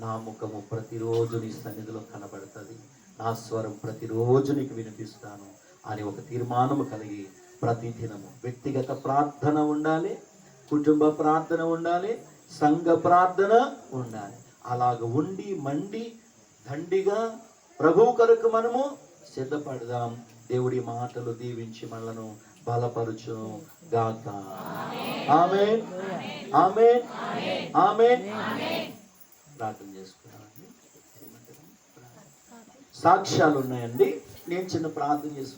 నా ముఖము ప్రతిరోజు నీ సన్నిధిలో కనబడుతుంది, నా స్వరం ప్రతిరోజు నీకు వినిపిస్తాను అని ఒక తీర్మానము కలిగి ప్రతిదినము వ్యక్తిగత ప్రార్థన ఉండాలి, కుటుంబ ప్రార్థన ఉండాలి, సంఘ ప్రార్థన ఉండాలి. అలాగ ఉండి మండి దండిగా ప్రభువు కొరకు మనము సిద్ధపడదాం. దేవుడి మాటలు దీవించి మనలను బలపరుచును గాక. ఆమేన్, ఆమేన్, ఆమేన్. ప్రార్థన చేసుకున్నామండి. సాక్ష్యాలు ఉన్నాయండి. నేను చిన్న ప్రార్థన చేసి